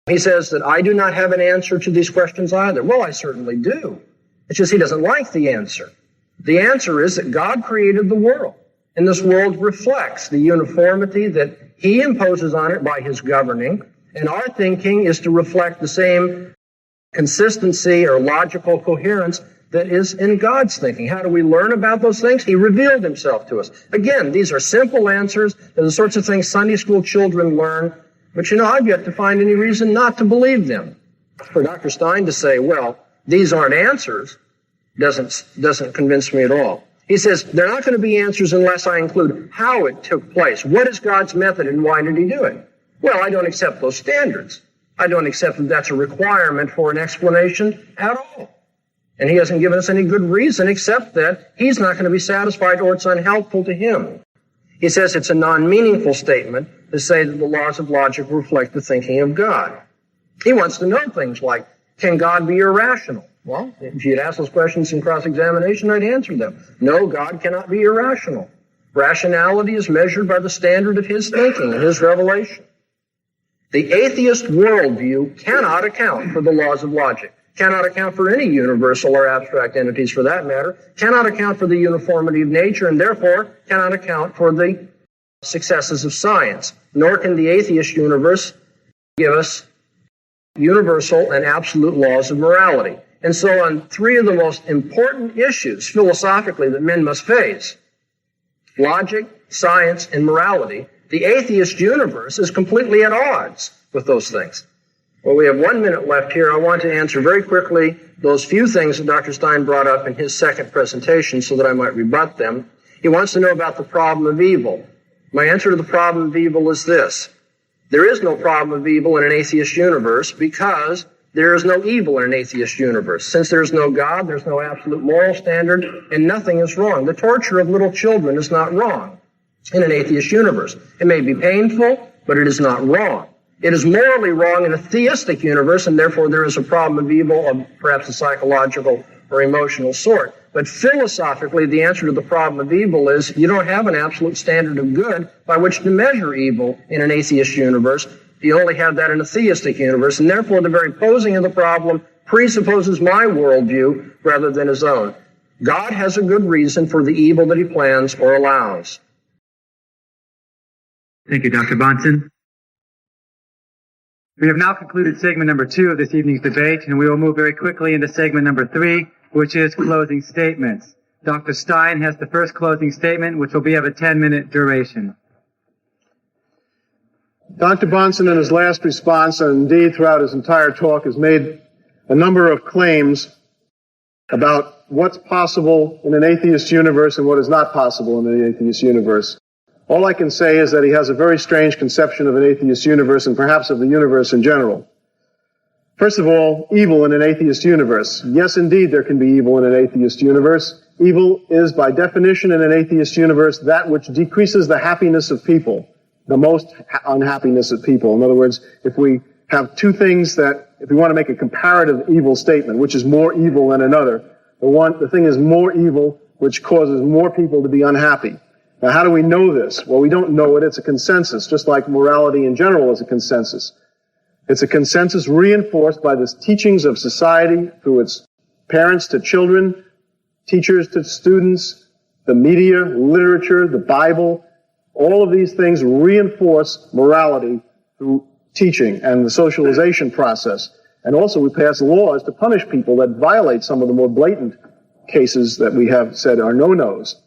S4: He says that I do not have an answer to these questions either. Well, I certainly do. It's just he doesn't like the answer. The answer is that God created the world, and this world reflects the uniformity that he imposes on it by his governing, and our thinking is to reflect the same consistency or logical coherence that is in God's thinking. How do we learn about those things? He revealed himself to us. Again, these are simple answers. They're the sorts of things Sunday school children learn. But I've yet to find any reason not to believe them. For Dr. Stein to say, well, these aren't answers, doesn't convince me at all. He says, they're not going to be answers unless I include how it took place. What is God's method and why did he do it? Well, I don't accept those standards. I don't accept that that's a requirement for an explanation at all. And he hasn't given us any good reason except that he's not going to be satisfied or it's unhelpful to him. He says it's a non-meaningful statement to say that the laws of logic reflect the thinking of God. He wants to know things like, can God be irrational? Well, if you'd ask those questions in cross-examination, I'd answer them. No, God cannot be irrational. Rationality is measured by the standard of his thinking and his revelation. The atheist worldview cannot account for the laws of logic, cannot account for any universal or abstract entities for that matter, cannot account for the uniformity of nature, and therefore cannot account for the successes of science. Nor can the atheist universe give us universal and absolute laws of morality. And so on three of the most important issues philosophically that men must face, logic, science, and morality, the atheist universe is completely at odds with those things. Well, we have 1 minute left here. I want to answer very quickly those few things that Dr. Stein brought up in his second presentation so that I might rebut them. He wants to know about the problem of evil. My answer to the problem of evil is this. There is no problem of evil in an atheist universe because there is no evil in an atheist universe. Since there is no God, there's no absolute moral standard, and nothing is wrong. The torture of little children is not wrong in an atheist universe. It may be painful, but it is not wrong. It is morally wrong in a theistic universe, and therefore there is a problem of evil of perhaps a psychological or emotional sort. But philosophically, the answer to the problem of evil is you don't have an absolute standard of good by which to measure evil in an atheist universe. You only have that in a theistic universe, and therefore the very posing of the problem presupposes my worldview rather than his own. God has a good reason for the evil that he plans or allows.
S3: Thank you, Dr. Bahnsen. We have now concluded segment number 2 of this evening's debate, and we will move very quickly into segment number 3, which is closing statements. Dr. Stein has the first closing statement, which will be of a 10-minute duration.
S2: Dr. Bahnsen, in his last response, and indeed throughout his entire talk, has made a number of claims about what's possible in an atheist universe and what is not possible in an atheist universe. All I can say is that he has a very strange conception of an atheist universe and perhaps of the universe in general. First of all, evil in an atheist universe. Yes, indeed, there can be evil in an atheist universe. Evil is, by definition, in an atheist universe, that which decreases the happiness of people, the most unhappiness of people. In other words, if we have two things if we want to make a comparative evil statement, which is more evil than another, the thing is more evil, which causes more people to be unhappy. Now, how do we know this? Well, we don't know it. It's a consensus, just like morality in general is a consensus. It's a consensus reinforced by the teachings of society through its parents to children, teachers to students, the media, literature, the Bible, All of these things reinforce morality through teaching and the socialization process. And also we pass laws to punish people that violate some of the more blatant cases that we have said are no-nos.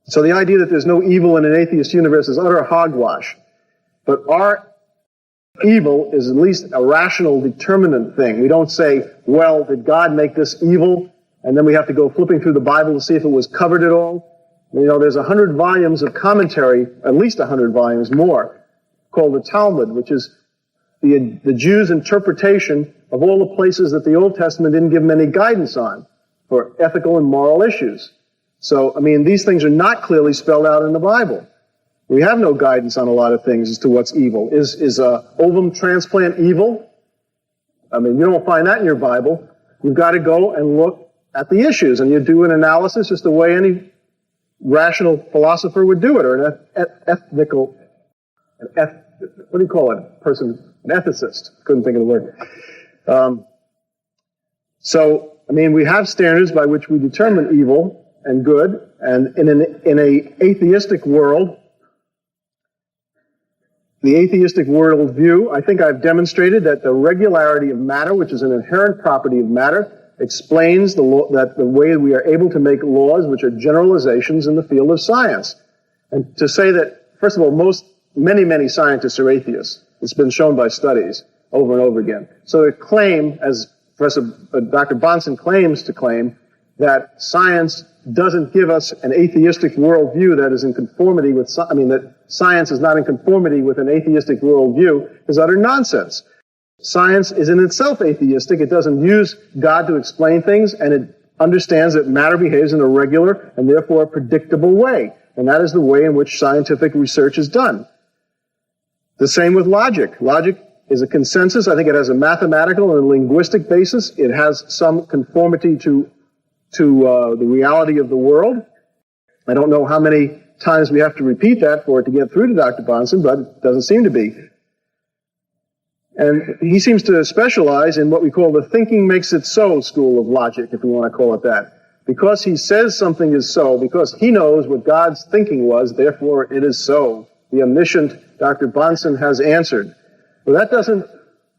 S2: So the idea that there's no evil in an atheist universe is utter hogwash. But our evil is at least a rational, determinate thing. We don't say, well, did God make this evil? And then we have to go flipping through the Bible to see if it was covered at all. You know, there's 100 volumes of commentary, at least 100 volumes more, called the Talmud, which is the Jews' interpretation of all the places that the Old Testament didn't give them any guidance on for ethical and moral issues. So, I mean, these things are not clearly spelled out in the Bible. We have no guidance on a lot of things as to what's evil. Is ovum transplant evil? I mean, you don't find that in your Bible. You've got to go and look at the issues, and you do an analysis just the way any rational philosopher would do it, or what do you call it? An ethicist. Couldn't think of the word. So, I mean, we have standards by which we determine evil and good, and in a atheistic world, the atheistic worldview, I think I've demonstrated that the regularity of matter, which is an inherent property of matter, explains that the way we are able to make laws which are generalizations in the field of science. And to say that, first of all, many scientists are atheists. It's been shown by studies over and over again. So to claim, as Professor Dr. Bahnsen claims to claim, that science doesn't give us an atheistic worldview that is in conformity with, that science is not in conformity with an atheistic worldview is utter nonsense. Science is in itself atheistic. It doesn't use God to explain things, and it understands that matter behaves in a regular and therefore a predictable way. And that is the way in which scientific research is done. The same with logic. Logic is a consensus. I think it has a mathematical and a linguistic basis. It has some conformity to the reality of the world. I don't know how many times we have to repeat that for it to get through to Dr. Bahnsen, but it doesn't seem to be. And he seems to specialize in what we call the thinking makes it so school of logic, if we want to call it that. Because he says something is so, because he knows what God's thinking was, therefore it is so. The omniscient Dr. Bahnsen has answered. Well, that doesn't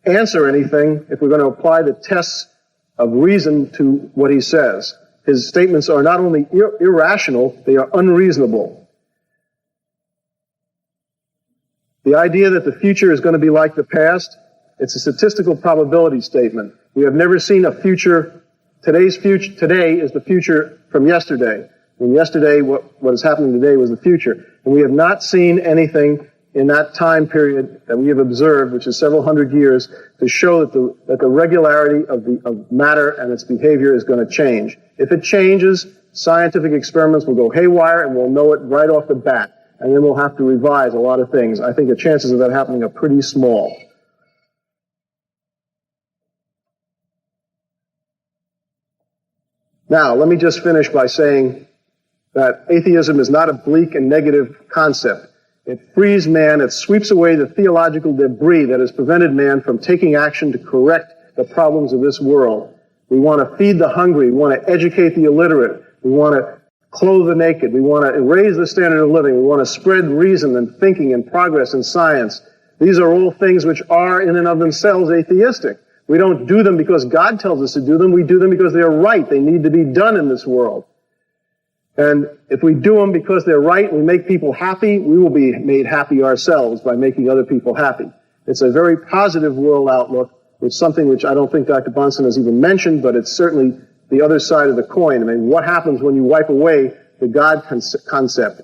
S2: answer anything if we're going to apply the tests of reason to what he says. His statements are not only irrational, they are unreasonable. The idea that the future is going to be like the past, it's a statistical probability statement. We have never seen a future. Today is the future from yesterday. And yesterday, what is happening today was the future. And we have not seen anything in that time period that we have observed, which is several hundred years, to show that the regularity of matter and its behavior is going to change. If it changes, scientific experiments will go haywire, and we'll know it right off the bat. And then we'll have to revise a lot of things. I think the chances of that happening are pretty small. Now, let me just finish by saying that atheism is not a bleak and negative concept. It frees man, it sweeps away the theological debris that has prevented man from taking action to correct the problems of this world. We want to feed the hungry, we want to educate the illiterate, we want to clothe the naked, we want to raise the standard of living, we want to spread reason and thinking and progress and science. These are all things which are in and of themselves atheistic. We don't do them because God tells us to do them, we do them because they're right, they need to be done in this world. And if we do them because they're right, we make people happy, we will be made happy ourselves by making other people happy. It's a very positive world outlook. It's something which I don't think Dr. Bahnsen has even mentioned, but it's certainly the other side of the coin. I mean, what happens when you wipe away the God concept?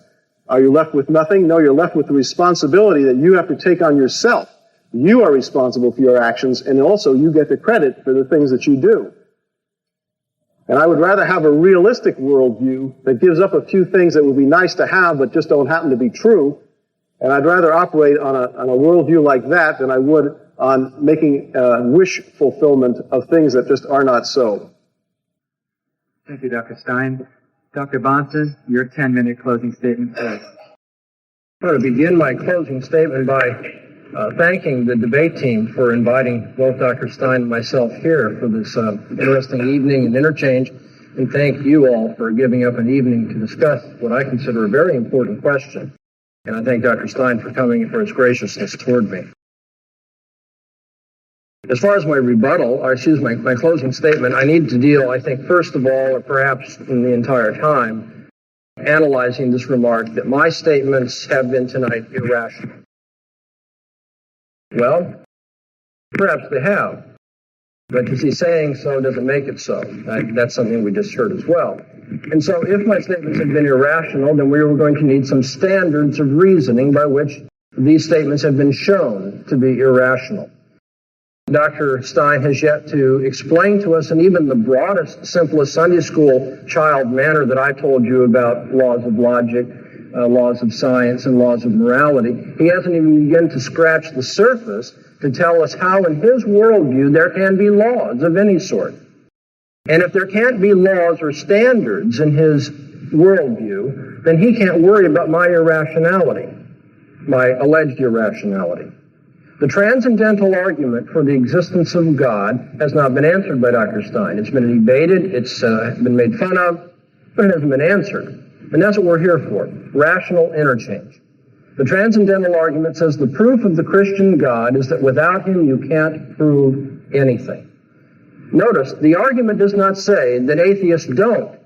S2: Are you left with nothing? No, you're left with the responsibility that you have to take on yourself. You are responsible for your actions, and also you get the credit for the things that you do. And I would rather have a realistic worldview that gives up a few things that would be nice to have but just don't happen to be true. And I'd rather operate on a worldview like that than I would on making wish fulfillment of things that just are not so.
S3: Thank you, Dr. Stein. Dr. Bahnsen, your 10-minute closing statement, please.
S4: I want to begin my closing statement by thanking the debate team for inviting both Dr. Stein and myself here for this interesting evening and interchange, and thank you all for giving up an evening to discuss what I consider a very important question. And I thank Dr. Stein for coming and for his graciousness toward me. As far as my rebuttal, or my closing statement, I need to deal, I think, first of all, or perhaps in the entire time, analyzing this remark that my statements have been tonight irrational. Well, perhaps they have. But you see, saying so doesn't make it so. That's something we just heard as well. And so if my statements have been irrational, then we were going to need some standards of reasoning by which these statements have been shown to be irrational. Dr. Stein has yet to explain to us in even the broadest, simplest Sunday school child manner that I told you about laws of logic, laws of science, and laws of morality. He hasn't even begun to scratch the surface to tell us how in his worldview there can be laws of any sort. And if there can't be laws or standards in his worldview, then he can't worry about my irrationality, my alleged irrationality. The transcendental argument for the existence of God has not been answered by Dr. Stein. It's been debated, it's been made fun of, but it hasn't been answered. And that's what we're here for, rational interchange. The transcendental argument says the proof of the Christian God is that without him you can't prove anything. Notice, the argument does not say that atheists don't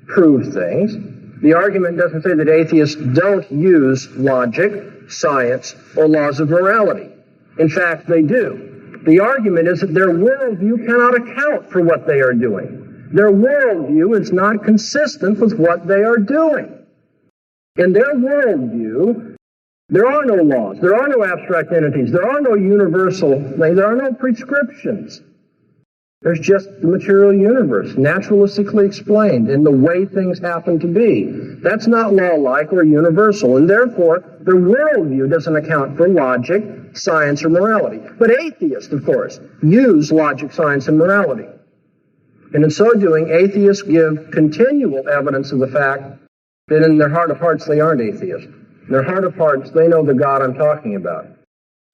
S4: prove things. The argument doesn't say that atheists don't use logic, science, or laws of morality. In fact, they do. The argument is that their worldview cannot account for what they are doing. Their worldview is not consistent with what they are doing. In their worldview, there are no laws, there are no abstract entities, there are no universal things, there are no prescriptions. There's just the material universe, naturalistically explained in the way things happen to be. That's not law-like or universal, and therefore their worldview doesn't account for logic, science, or morality. But atheists, of course, use logic, science, and morality. And in so doing, atheists give continual evidence of the fact that in their heart of hearts they aren't atheists. In their heart of hearts, they know the God I'm talking about.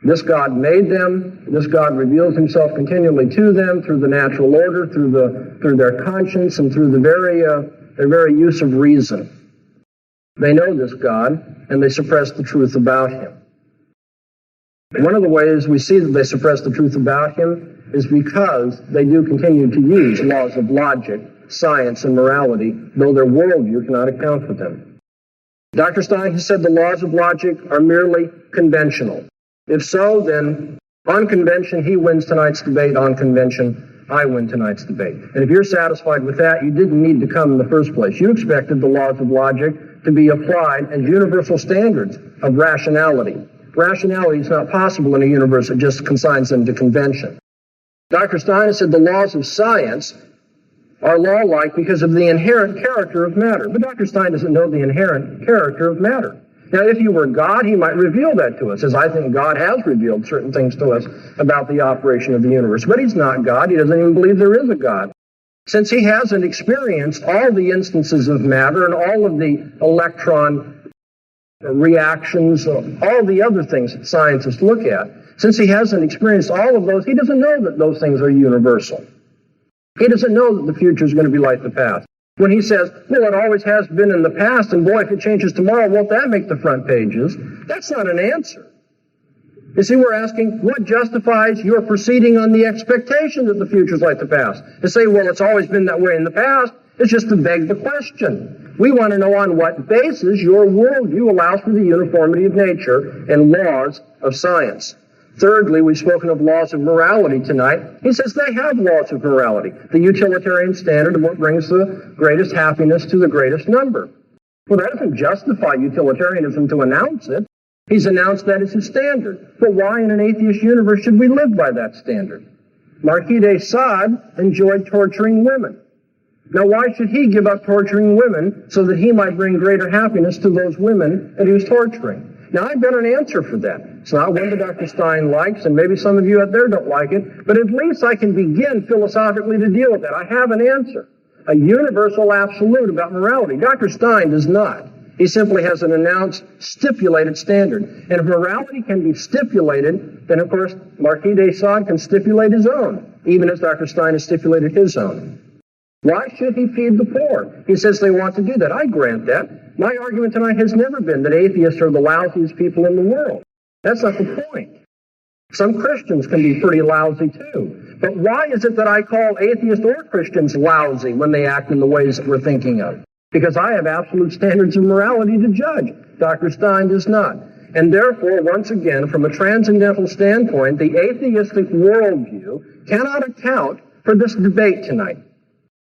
S4: This God made them. This God reveals himself continually to them through the natural order, through their conscience, and through their very use of reason. They know this God, and they suppress the truth about him. One of the ways we see that they suppress the truth about him is because they do continue to use laws of logic, science, and morality, though their worldview cannot account for them. Dr. Stein has said the laws of logic are merely conventional. If so, then on convention, he wins tonight's debate. On convention, I win tonight's debate. And if you're satisfied with that, you didn't need to come in the first place. You expected the laws of logic to be applied as universal standards of rationality. Rationality is not possible in a universe that just consigns them to convention. Dr. Stein has said the laws of science are law-like because of the inherent character of matter. But Dr. Stein doesn't know the inherent character of matter. Now, if you were God, he might reveal that to us, as I think God has revealed certain things to us about the operation of the universe. But he's not God. He doesn't even believe there is a God. Since he hasn't experienced all the instances of matter and all of the electron reactions, all the other things that scientists look at, since he hasn't experienced all of those, he doesn't know that those things are universal. He doesn't know that the future is going to be like the past. When he says, well, it always has been in the past, and boy, if it changes tomorrow, won't that make the front pages? That's not an answer. You see, we're asking, what justifies your proceeding on the expectation that the future is like the past? To say, well, it's always been that way in the past, is just to beg the question. We want to know on what basis your worldview allows for the uniformity of nature and laws of science. Thirdly, we've spoken of laws of morality tonight. He says they have laws of morality, the utilitarian standard of what brings the greatest happiness to the greatest number. Well, that doesn't justify utilitarianism to announce it. He's announced that as his standard. But why in an atheist universe should we live by that standard? Marquis de Sade enjoyed torturing women. Now, why should he give up torturing women so that he might bring greater happiness to those women that he was torturing? Now, I've got an answer for that. It's not one that Dr. Stein likes, and maybe some of you out there don't like it, but at least I can begin philosophically to deal with that. I have an answer, a universal absolute about morality. Dr. Stein does not. He simply has an announced, stipulated standard. And if morality can be stipulated, then, of course, Marquis de Sade can stipulate his own, even as Dr. Stein has stipulated his own. Why should he feed the poor? He says they want to do that. I grant that. My argument tonight has never been that atheists are the lousiest people in the world. That's not the point. Some Christians can be pretty lousy too. But why is it that I call atheists or Christians lousy when they act in the ways that we're thinking of? Because I have absolute standards of morality to judge. Dr. Stein does not. And therefore, once again, from a transcendental standpoint, the atheistic worldview cannot account for this debate tonight.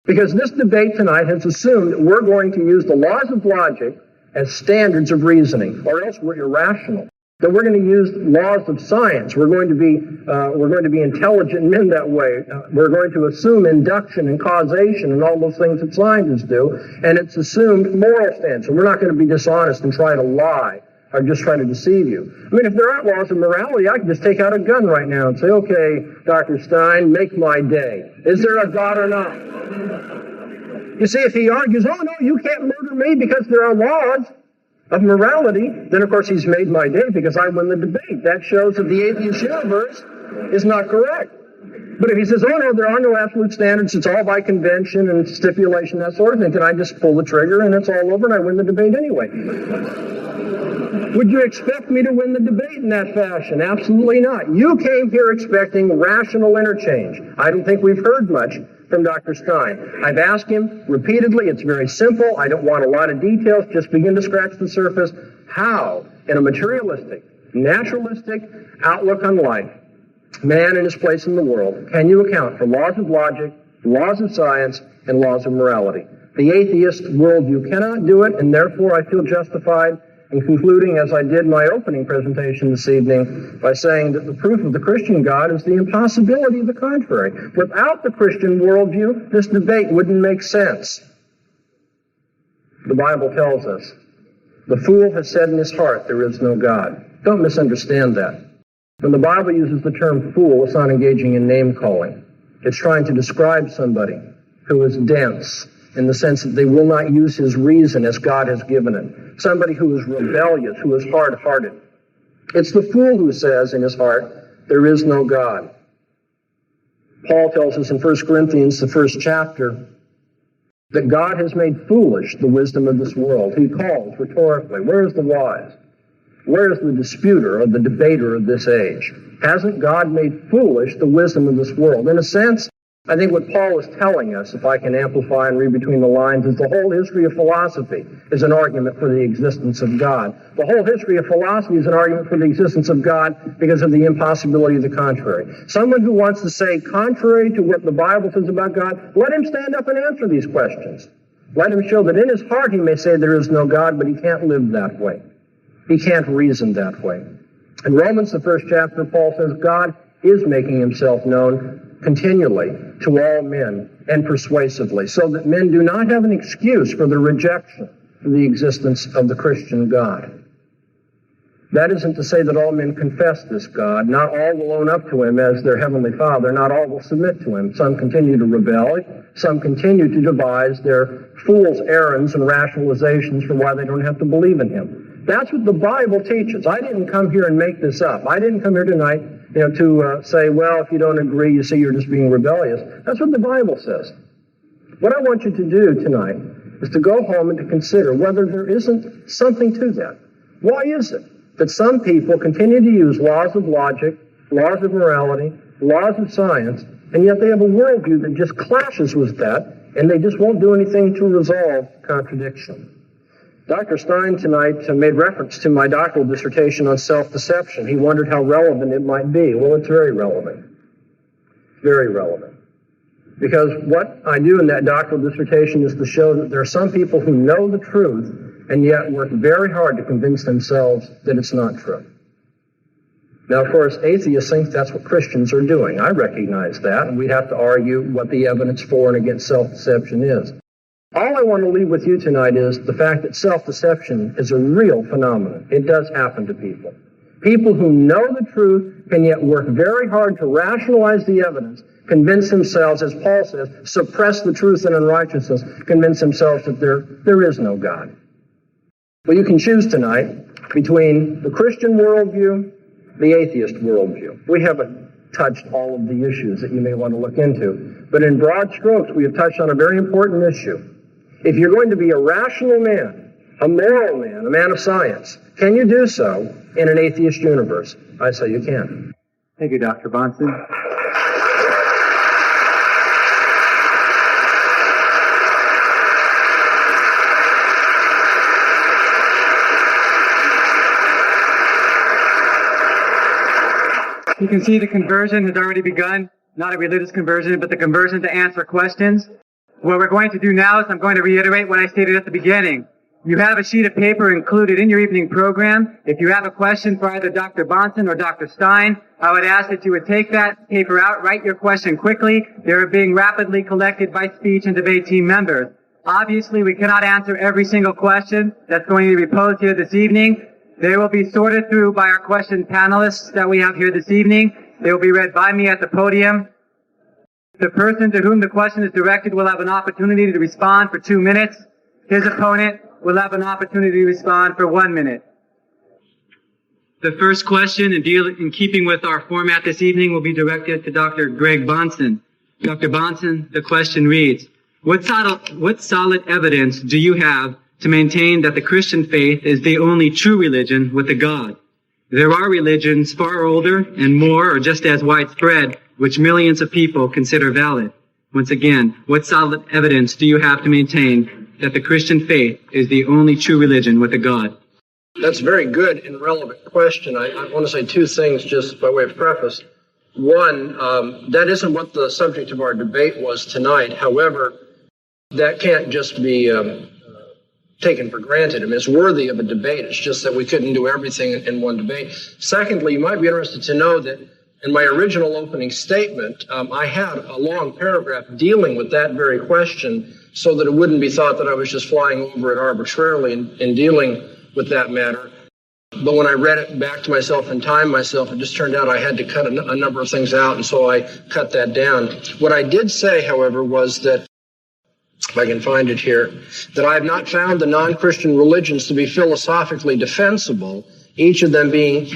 S4: Because this debate tonight has assumed that we're going to use the laws of logic as standards of reasoning, or else we're irrational. That we're going to use laws of science. We're going to be intelligent men that way. We're going to assume induction and causation and all those things that scientists do. And it's assumed moral stance. And we're not going to be dishonest and try to lie or just try to deceive you. I mean, if there aren't laws of morality, I can just take out a gun right now and say, okay, Dr. Stein, make my day. Is there a God or not? You see, if he argues, oh, no, you can't murder me because there are laws of morality, then, of course, he's made my day because I win the debate. That shows that the atheist universe is not correct. But if he says, oh, no, there are no absolute standards, it's all by convention and stipulation, that sort of thing, then I just pull the trigger and it's all over and I win the debate anyway. Would you expect me to win the debate in that fashion? Absolutely not. You came here expecting rational interchange. I don't think we've heard much from Dr. Stein. I've asked him repeatedly. It's very simple. I don't want a lot of details. Just begin to scratch the surface. How, in a materialistic, naturalistic outlook on life, man and his place in the world, can you account for laws of logic, laws of science, and laws of morality? The atheist worldview cannot do it, and therefore I feel justified in concluding, as I did in my opening presentation this evening, by saying that the proof of the Christian God is the impossibility of the contrary. Without the Christian worldview, this debate wouldn't make sense. The Bible tells us, the fool has said in his heart, there is no God. Don't misunderstand that. When the Bible uses the term fool, it's not engaging in name-calling. It's trying to describe somebody who is dense, in the sense that they will not use his reason as God has given it. Somebody who is rebellious, who is hard-hearted. It's the fool who says in his heart, there is no God. Paul tells us in 1 Corinthians, the first chapter, that God has made foolish the wisdom of this world. He calls rhetorically, where is the wise? Where is the disputer or the debater of this age? Hasn't God made foolish the wisdom of this world? In a sense, I think what Paul is telling us, if I can amplify and read between the lines, is the whole history of philosophy is an argument for the existence of God. The whole history of philosophy is an argument for the existence of God because of the impossibility of the contrary. Someone who wants to say contrary to what the Bible says about God, let him stand up and answer these questions. Let him show that in his heart he may say there is no God, but he can't live that way. He can't reason that way. In Romans, the first chapter, Paul says God is making himself known continually to all men and persuasively, so that men do not have an excuse for the rejection of the existence of the Christian God. That isn't to say that all men confess this God. Not all will own up to him as their heavenly Father. Not all will submit to him. Some continue to rebel. Some continue to devise their fool's errands and rationalizations for why they don't have to believe in him. That's what the Bible teaches. I didn't come here and make this up. I didn't come here tonight to say, well, if you don't agree, you see you're just being rebellious. That's what the Bible says. What I want you to do tonight is to go home and to consider whether there isn't something to that. Why is it that some people continue to use laws of logic, laws of morality, laws of science, and yet they have a worldview that just clashes with that, and they just won't do anything to resolve contradiction? Dr. Stein tonight made reference to my doctoral dissertation on self-deception. He wondered how relevant it might be. Well, it's very relevant. Very relevant. Because what I do in that doctoral dissertation is to show that there are some people who know the truth and yet work very hard to convince themselves that it's not true. Now, of course, atheists think that's what Christians are doing. I recognize that, and we have to argue what the evidence for and against self-deception is. All I want to leave with you tonight is the fact that self-deception is a real phenomenon. It does happen to people. People who know the truth can yet work very hard to rationalize the evidence, convince themselves, as Paul says, suppress the truth and unrighteousness, convince themselves that there is no God. Well, you can choose tonight between the Christian worldview, the atheist worldview. We have a touched all of the issues that you may want to look into. But in broad strokes, we have touched on a very important issue. If you're going to be a rational man, a moral man, a man of science, can you do so in an atheist universe? I say you can.
S3: Thank you, Dr. Bahnsen. You can see the conversion has already begun. Not a religious conversion, but the conversion to answer questions. What we're going to do now is I'm going to reiterate what I stated at the beginning. You have a sheet of paper included in your evening program. If you have a question for either Dr. Bahnsen or Dr. Stein, I would ask that you would take that paper out, write your question quickly. They're being rapidly collected by speech and debate team members. Obviously, we cannot answer every single question that's going to be posed here this evening. They will be sorted through by our question panelists that we have here this evening. They will be read by me at the podium. The person to whom the question is directed will have an opportunity to respond for 2 minutes. His opponent will have an opportunity to respond for 1 minute. The first question, in keeping with our format this evening, will be directed to Dr. Greg Bahnsen. Dr. Bahnsen, the question reads, what solid evidence do you have to maintain that the Christian faith is the only true religion with a God? There are religions far older and more or just as widespread, which millions of people consider valid. Once again, what solid evidence do you have to maintain that the Christian faith is the only true religion with a God?
S4: That's a very good and relevant question. I want to say two things just by way of preface. One, that isn't what the subject of our debate was tonight. However, that can't just be taken for granted. I mean, it's worthy of a debate. It's just that we couldn't do everything in one debate. Secondly, you might be interested to know that in my original opening statement, I had a long paragraph dealing with that very question so that it wouldn't be thought that I was just flying over it arbitrarily in dealing with that matter. But when I read it back to myself and timed myself, it just turned out I had to cut a number of things out, and so I cut that down. What I did say, however, was that, if I can find it here, that I have not found the non-Christian religions to be philosophically defensible, each of them being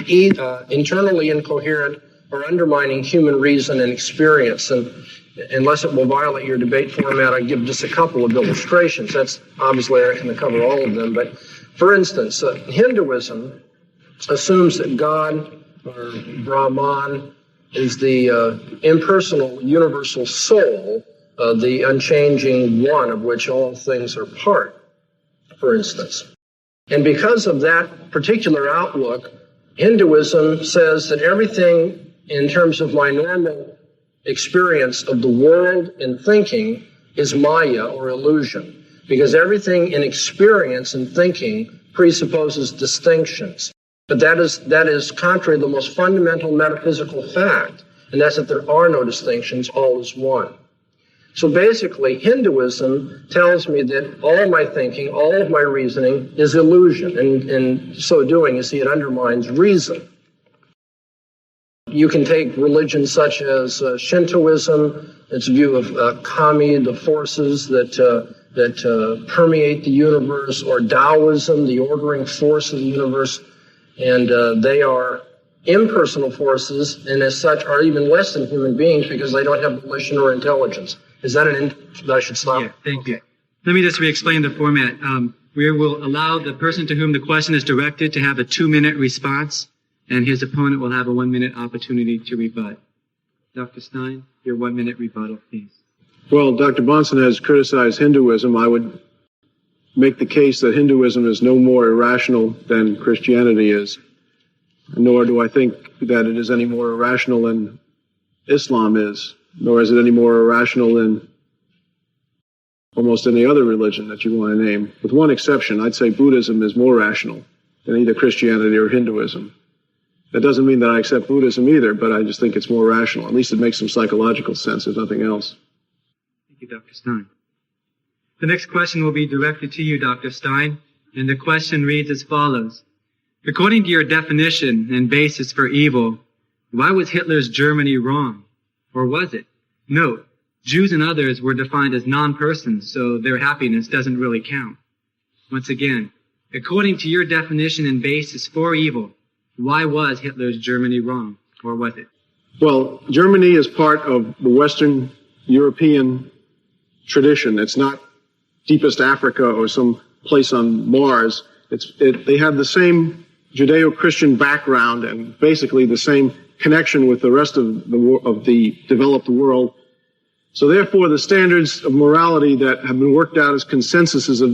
S4: internally incoherent or undermining human reason and experience. And unless it will violate your debate format, I give just a couple of illustrations. That's obviously I can cover all of them. But for instance, Hinduism assumes that God, or Brahman, is the impersonal universal soul, the unchanging one of which all things are part, for instance. And because of that particular outlook, Hinduism says that everything in terms of my normal experience of the world and thinking is Maya, or illusion, because everything in experience and thinking presupposes distinctions. But that is contrary to the most fundamental metaphysical fact, and that's that there are no distinctions, all is one. So basically, Hinduism tells me that all my thinking, all of my reasoning is illusion, and in so doing, you see, it undermines reason. You can take religions such as Shintoism, its view of kami, the forces that permeate the universe, or Taoism, the ordering force of the universe, and they are impersonal forces, and as such are even less than human beings because they don't have volition or intelligence. Is that that I should stop?
S3: Yeah, thank you. Let me just re-explain the format. We will allow the person to whom the question is directed to have a 2-minute response, and his opponent will have a 1-minute opportunity to rebut. Dr. Stein, your 1-minute rebuttal, please.
S2: Well, Dr. Bahnsen has criticized Hinduism. I would make the case that Hinduism is no more irrational than Christianity is, nor do I think that it is any more irrational than Islam is, nor is it any more irrational than almost any other religion that you want to name. With one exception, I'd say Buddhism is more rational than either Christianity or Hinduism. That doesn't mean that I accept Buddhism either, but I just think it's more rational. At least it makes some psychological sense, if nothing else.
S3: Thank you, Dr. Stein. The next question will be directed to you, Dr. Stein, and the question reads as follows. According to your definition and basis for evil, why was Hitler's Germany wrong? Or was it? Note, Jews and others were defined as non-persons, so their happiness doesn't really count. Once again, according to your definition and basis for evil, why was Hitler's Germany wrong? Or was it?
S2: Well, Germany is part of the Western European tradition. It's not deepest Africa or some place on Mars. They have the same Judeo-Christian background and basically the same connection with the rest of the developed world. So therefore, the standards of morality that have been worked out as consensuses of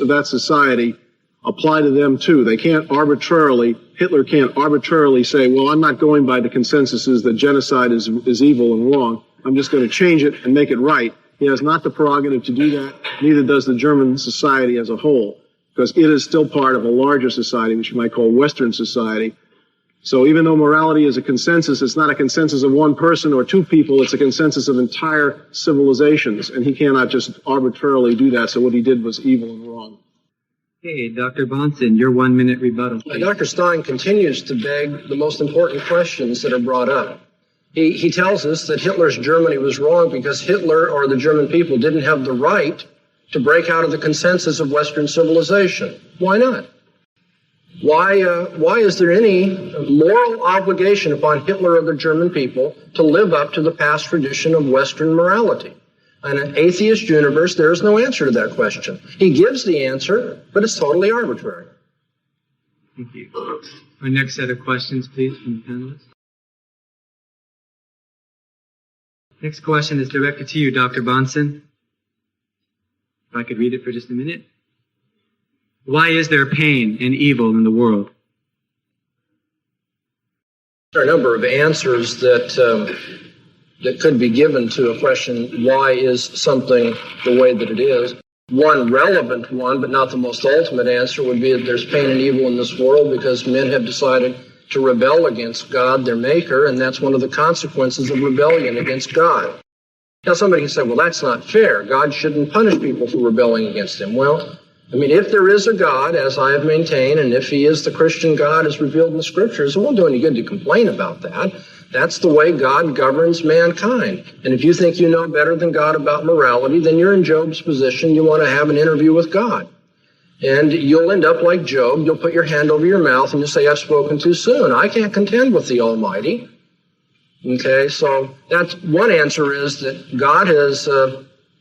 S2: that society apply to them too. Hitler can't arbitrarily say, well, I'm not going by the consensuses that genocide is evil and wrong. I'm just going to change it and make it right. He has not the prerogative to do that. Neither does the German society as a whole, because it is still part of a larger society, which you might call Western society. So even though morality is a consensus, it's not a consensus of one person or two people. It's a consensus of entire civilizations, and he cannot just arbitrarily do that. So what he did was evil and wrong.
S3: Okay, Dr. Bahnsen, your 1 minute rebuttal.
S4: Dr. Stein continues to beg the most important questions that are brought up. He tells us that Hitler's Germany was wrong because Hitler or the German people didn't have the right to break out of the consensus of Western civilization. Why not? Why is there any moral obligation upon Hitler or the German people to live up to the past tradition of Western morality? In an atheist universe, there is no answer to that question. He gives the answer, but it's totally arbitrary.
S3: Thank you. Our next set of questions, please, from the panelists. Next question is directed to you, Dr. Bahnsen. If I could read it for just a minute. Why is there pain and evil in the world?
S4: There are a number of answers that could be given to a question, why is something the way that it is? One relevant one, but not the most ultimate answer, would be that there's pain and evil in this world because men have decided to rebel against God, their maker, and that's one of the consequences of rebellion against God. Now somebody can say, well, that's not fair. God shouldn't punish people for rebelling against him. Well, I mean, if there is a God, as I have maintained, and if he is the Christian God as revealed in the Scriptures, it won't do any good to complain about that. That's the way God governs mankind. And if you think you know better than God about morality, then you're in Job's position. You want to have an interview with God. And you'll end up like Job. You'll put your hand over your mouth and you'll say, I've spoken too soon. I can't contend with the Almighty. Okay, so that's one answer, is that God has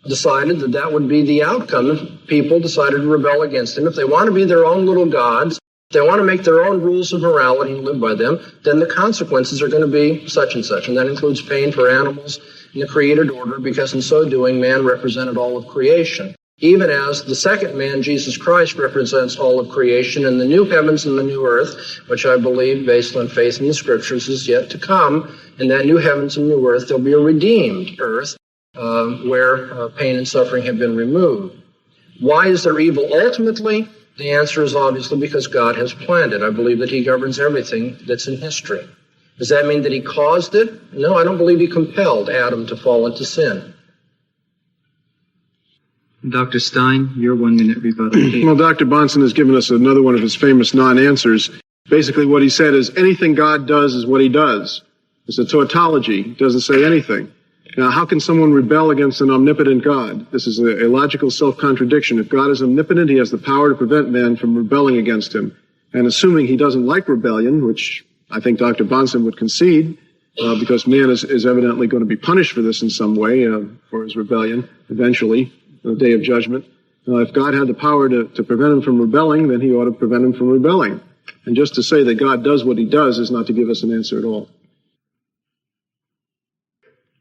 S4: decided that that would be the outcome if people decided to rebel against him. If they want to be their own little gods, if they want to make their own rules of morality and live by them, then the consequences are going to be such and such. And that includes pain for animals in the created order, because in so doing, man represented all of creation. Even as the second man, Jesus Christ, represents all of creation, and the new heavens and the new earth, which I believe, based on faith in the Scriptures, is yet to come. In that new heavens and new earth, there'll be a redeemed earth where pain and suffering have been removed. Why is there evil ultimately? The answer is obviously because God has planned it. I believe that he governs everything that's in history. Does that mean that he caused it? No, I don't believe he compelled Adam to fall into sin.
S3: Dr. Stein, your 1 minute rebuttal.
S2: Well, Dr. Bahnsen has given us another one of his famous non-answers. Basically what he said is anything God does is what he does. It's a tautology. He doesn't say anything. Now, how can someone rebel against an omnipotent God? This is a logical self-contradiction. If God is omnipotent, he has the power to prevent man from rebelling against him. And assuming he doesn't like rebellion, which I think Dr. Bahnsen would concede, because man is evidently going to be punished for this in some way, for his rebellion, eventually, on the day of judgment. If God had the power to prevent him from rebelling, then he ought to prevent him from rebelling. And just to say that God does what he does is not to give us an answer at all.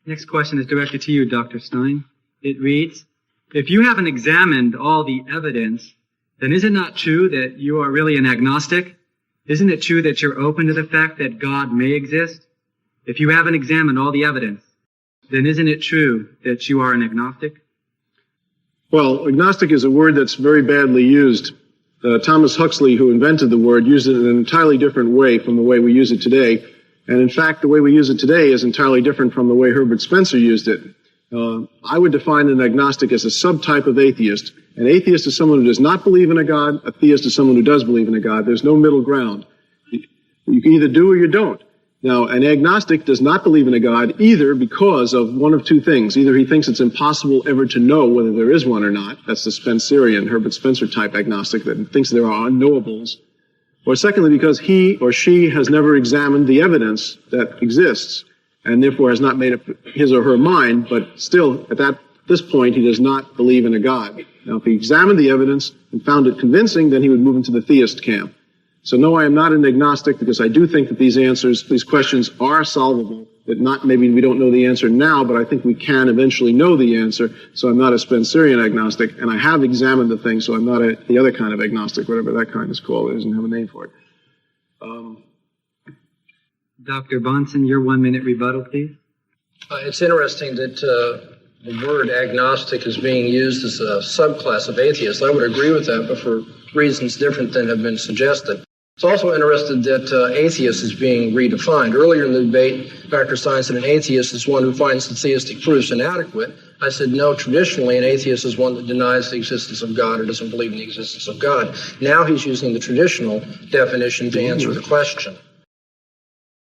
S3: Next question is directed to you, Dr. Stein. It reads, if you haven't examined all the evidence, then is it not true that you are really an agnostic? Isn't it true that you're open to the fact that God may exist? If you haven't examined all the evidence, then isn't it true that you are an agnostic?
S2: Well, agnostic is a word that's very badly used. Thomas Huxley, who invented the word, used it in an entirely different way from the way we use it today. And in fact, the way we use it today is entirely different from the way Herbert Spencer used it. I would define an agnostic as a subtype of atheist. An atheist is someone who does not believe in a God. A theist is someone who does believe in a God. There's no middle ground. You can either do or you don't. Now, an agnostic does not believe in a God either because of one of two things. Either he thinks it's impossible ever to know whether there is one or not. That's the Spencerian, Herbert Spencer type agnostic that thinks there are unknowables. Or secondly, because he or she has never examined the evidence that exists. and therefore has not made up his or her mind, but still, at this point, he does not believe in a God. Now, if he examined the evidence and found it convincing, then he would move into the theist camp. So no, I am not an agnostic, because I do think that these questions are solvable, that maybe we don't know the answer now, but I think we can eventually know the answer. So I'm not a Spencerian agnostic, and I have examined the thing, so I'm not the other kind of agnostic, whatever that kind is called. It doesn't have a name for it.
S3: Dr. Bahnsen, your 1 minute rebuttal, please.
S4: It's interesting that the word agnostic is being used as a subclass of atheist. I would agree with that, but for reasons different than have been suggested. It's also interesting that atheist is being redefined. Earlier in the debate, Dr. Stein said an atheist is one who finds the theistic proofs inadequate. I said, no, traditionally an atheist is one that denies the existence of God or doesn't believe in the existence of God. Now he's using the traditional definition to answer the question.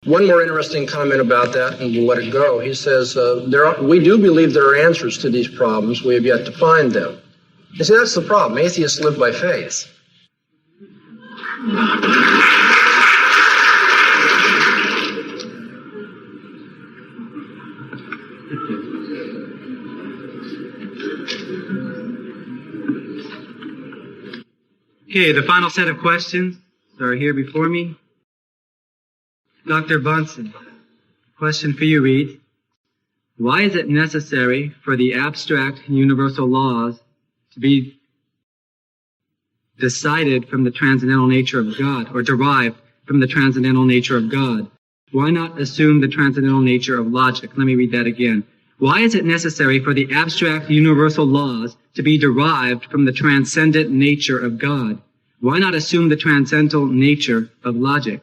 S4: One more interesting comment about that, and we'll let it go. He says, we do believe there are answers to these problems. We have yet to find them. You see, that's the problem. Atheists live by faith.
S3: Okay, the final set of questions are here before me. Dr. Bahnsen, question for you reads, why is it necessary for the abstract universal laws to be decided from the transcendental nature of God, or derived from the transcendental nature of God? Why not assume the transcendental nature of logic? Let me read that again. Why is it necessary for the abstract universal laws to be derived from the transcendent nature of God? Why not assume the transcendental nature of logic?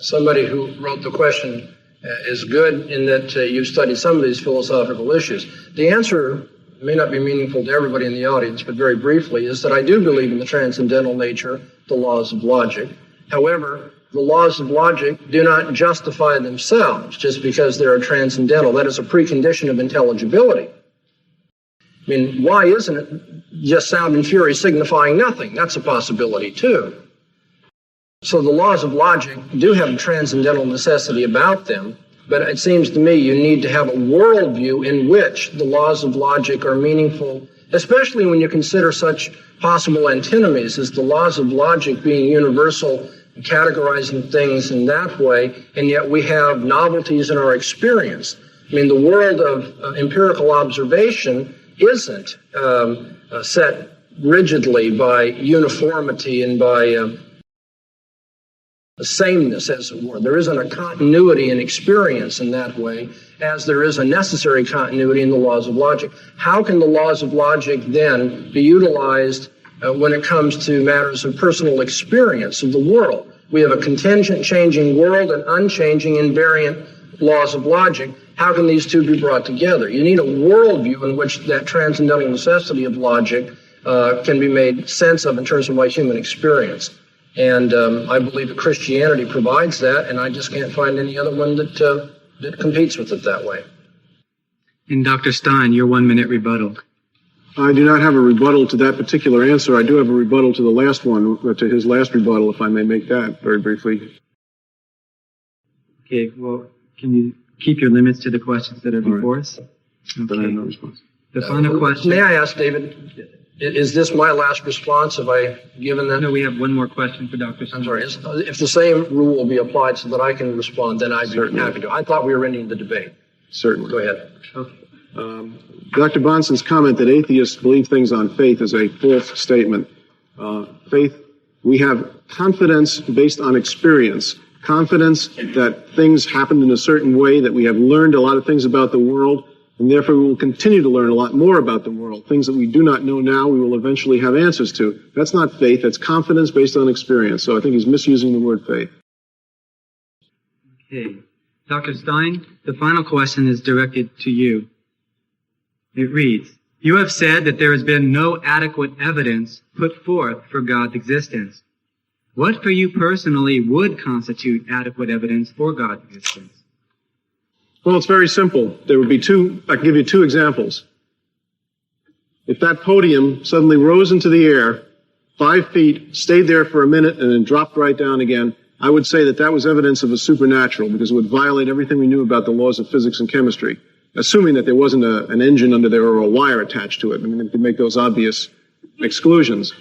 S4: Somebody who wrote the question is good in that you've studied some of these philosophical issues. The answer may not be meaningful to everybody in the audience, but very briefly, is that I do believe in the transcendental nature, the laws of logic. However, the laws of logic do not justify themselves just because they are transcendental. That is a precondition of intelligibility. I mean, why isn't it just sound and fury signifying nothing? That's a possibility too. So the laws of logic do have a transcendental necessity about them, but it seems to me you need to have a worldview in which the laws of logic are meaningful, especially when you consider such possible antinomies as the laws of logic being universal, categorizing things in that way, and yet we have novelties in our experience. I mean, the world of empirical observation isn't set rigidly by uniformity and by sameness, as it were. There isn't a continuity in experience in that way, as there is a necessary continuity in the laws of logic. How can the laws of logic then be utilized when it comes to matters of personal experience of the world? We have a contingent changing world and unchanging invariant laws of logic. How can these two be brought together? You need a worldview in which that transcendental necessity of logic can be made sense of in terms of my human experience. And I believe that Christianity provides that, and I just can't find any other one that competes with it that way.
S3: And Dr. Stein, your 1 minute rebuttal.
S2: I do not have a rebuttal to that particular answer. I do have a rebuttal to the last one, to his last rebuttal, if I may make that very briefly.
S3: Okay, well, can you keep your limits to the questions that are before us? Okay.
S2: But I have no response.
S3: The final question.
S4: May I ask, David, is this my last response? Have I given that?
S3: No, we have one more question for Dr. Stein.
S4: I'm sorry. If the same rule will be applied so that I can respond, then I'd be happy to. I thought we were ending the debate.
S2: Certainly.
S4: Go ahead.
S3: Okay.
S2: Dr. Bahnsen's comment that atheists believe things on faith is a false statement. Faith, we have confidence based on experience, confidence that things happened in a certain way, that we have learned a lot of things about the world, and therefore we will continue to learn a lot more about the world. Things that we do not know now, we will eventually have answers to. That's not faith, that's confidence based on experience. So I think he's misusing the word faith.
S3: Okay. Dr. Stein, the final question is directed to you. It reads, you have said that there has been no adequate evidence put forth for God's existence. What for you personally would constitute adequate evidence for God's existence?
S2: Well, it's very simple. There would be I can give you two examples. If that podium suddenly rose into the air, 5 feet, stayed there for a minute, and then dropped right down again, I would say that was evidence of a supernatural, because it would violate everything we knew about the laws of physics and chemistry, assuming that there wasn't an engine under there or a wire attached to it. I mean, it could make those obvious exclusions.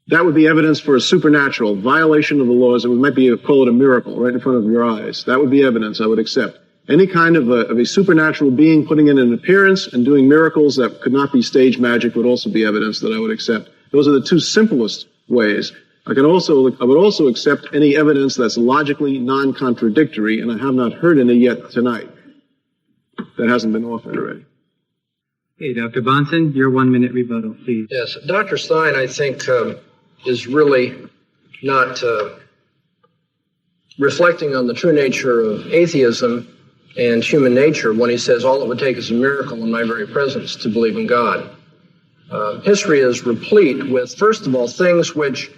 S2: That would be evidence for a supernatural violation of the laws. It might be call it a miracle right in front of your eyes. That would be evidence I would accept. Any kind of a supernatural being putting in an appearance and doing miracles that could not be stage magic would also be evidence that I would accept. Those are the two simplest ways. I would also accept any evidence that's logically non-contradictory, and I have not heard any yet tonight. That hasn't been offered already.
S3: Okay, Dr. Bahnsen, your 1 minute rebuttal, please.
S4: Yes, Dr. Stein, I think, is really not reflecting on the true nature of atheism and human nature when he says all it would take is a miracle in my very presence to believe in God. History is replete with, first of all, things which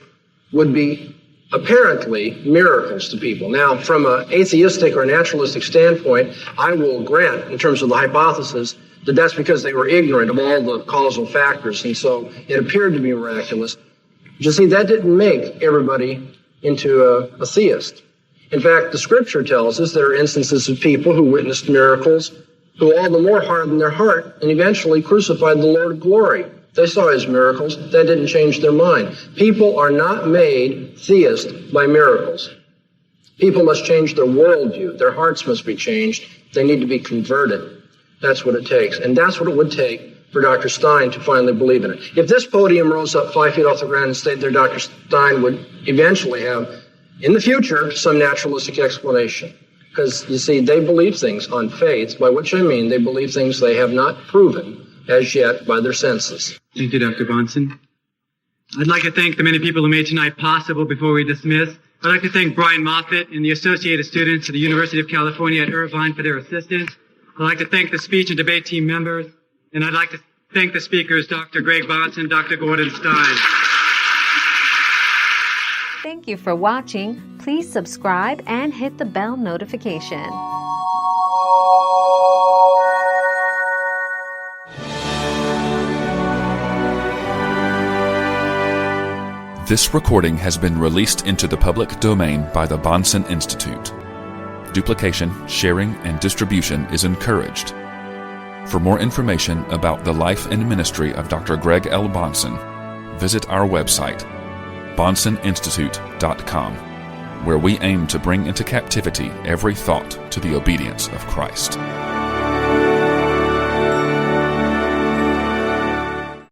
S4: would be apparently miracles to people. Now, from an atheistic or naturalistic standpoint, I will grant, in terms of the hypothesis, that that's because they were ignorant of all the causal factors, and so it appeared to be miraculous. But you see, that didn't make everybody into a theist. In fact, the scripture tells us there are instances of people who witnessed miracles who all the more hardened their heart and eventually crucified the Lord of glory. They saw his miracles. That didn't change their mind. People are not made theists by miracles. People must change their worldview. Their hearts must be changed. They need to be converted. That's what it takes. And that's what it would take for Dr. Stein to finally believe in it. If this podium rose up 5 feet off the ground and stayed there, Dr. Stein would eventually have, in the future, some naturalistic explanation. Because, you see, they believe things on faith, by which I mean they believe things they have not proven as yet by their senses.
S3: Thank you, Dr. Bahnsen. I'd like to thank the many people who made tonight possible before we dismiss. I'd like to thank Brian Moffitt and the associated students at the University of California at Irvine for their assistance. I'd like to thank the speech and debate team members. And I'd like to thank the speakers, Dr. Greg Bahnsen, Dr. Gordon Stein.
S5: Thank you for watching. Please subscribe and hit the bell notification.
S6: This recording has been released into the public domain by the Bahnsen Institute. Duplication, sharing, and distribution is encouraged. For more information about the life and ministry of Dr. Greg L. Bahnsen, visit our website, BahnsenInstitute.com, where we aim to bring into captivity every thought to the obedience of Christ.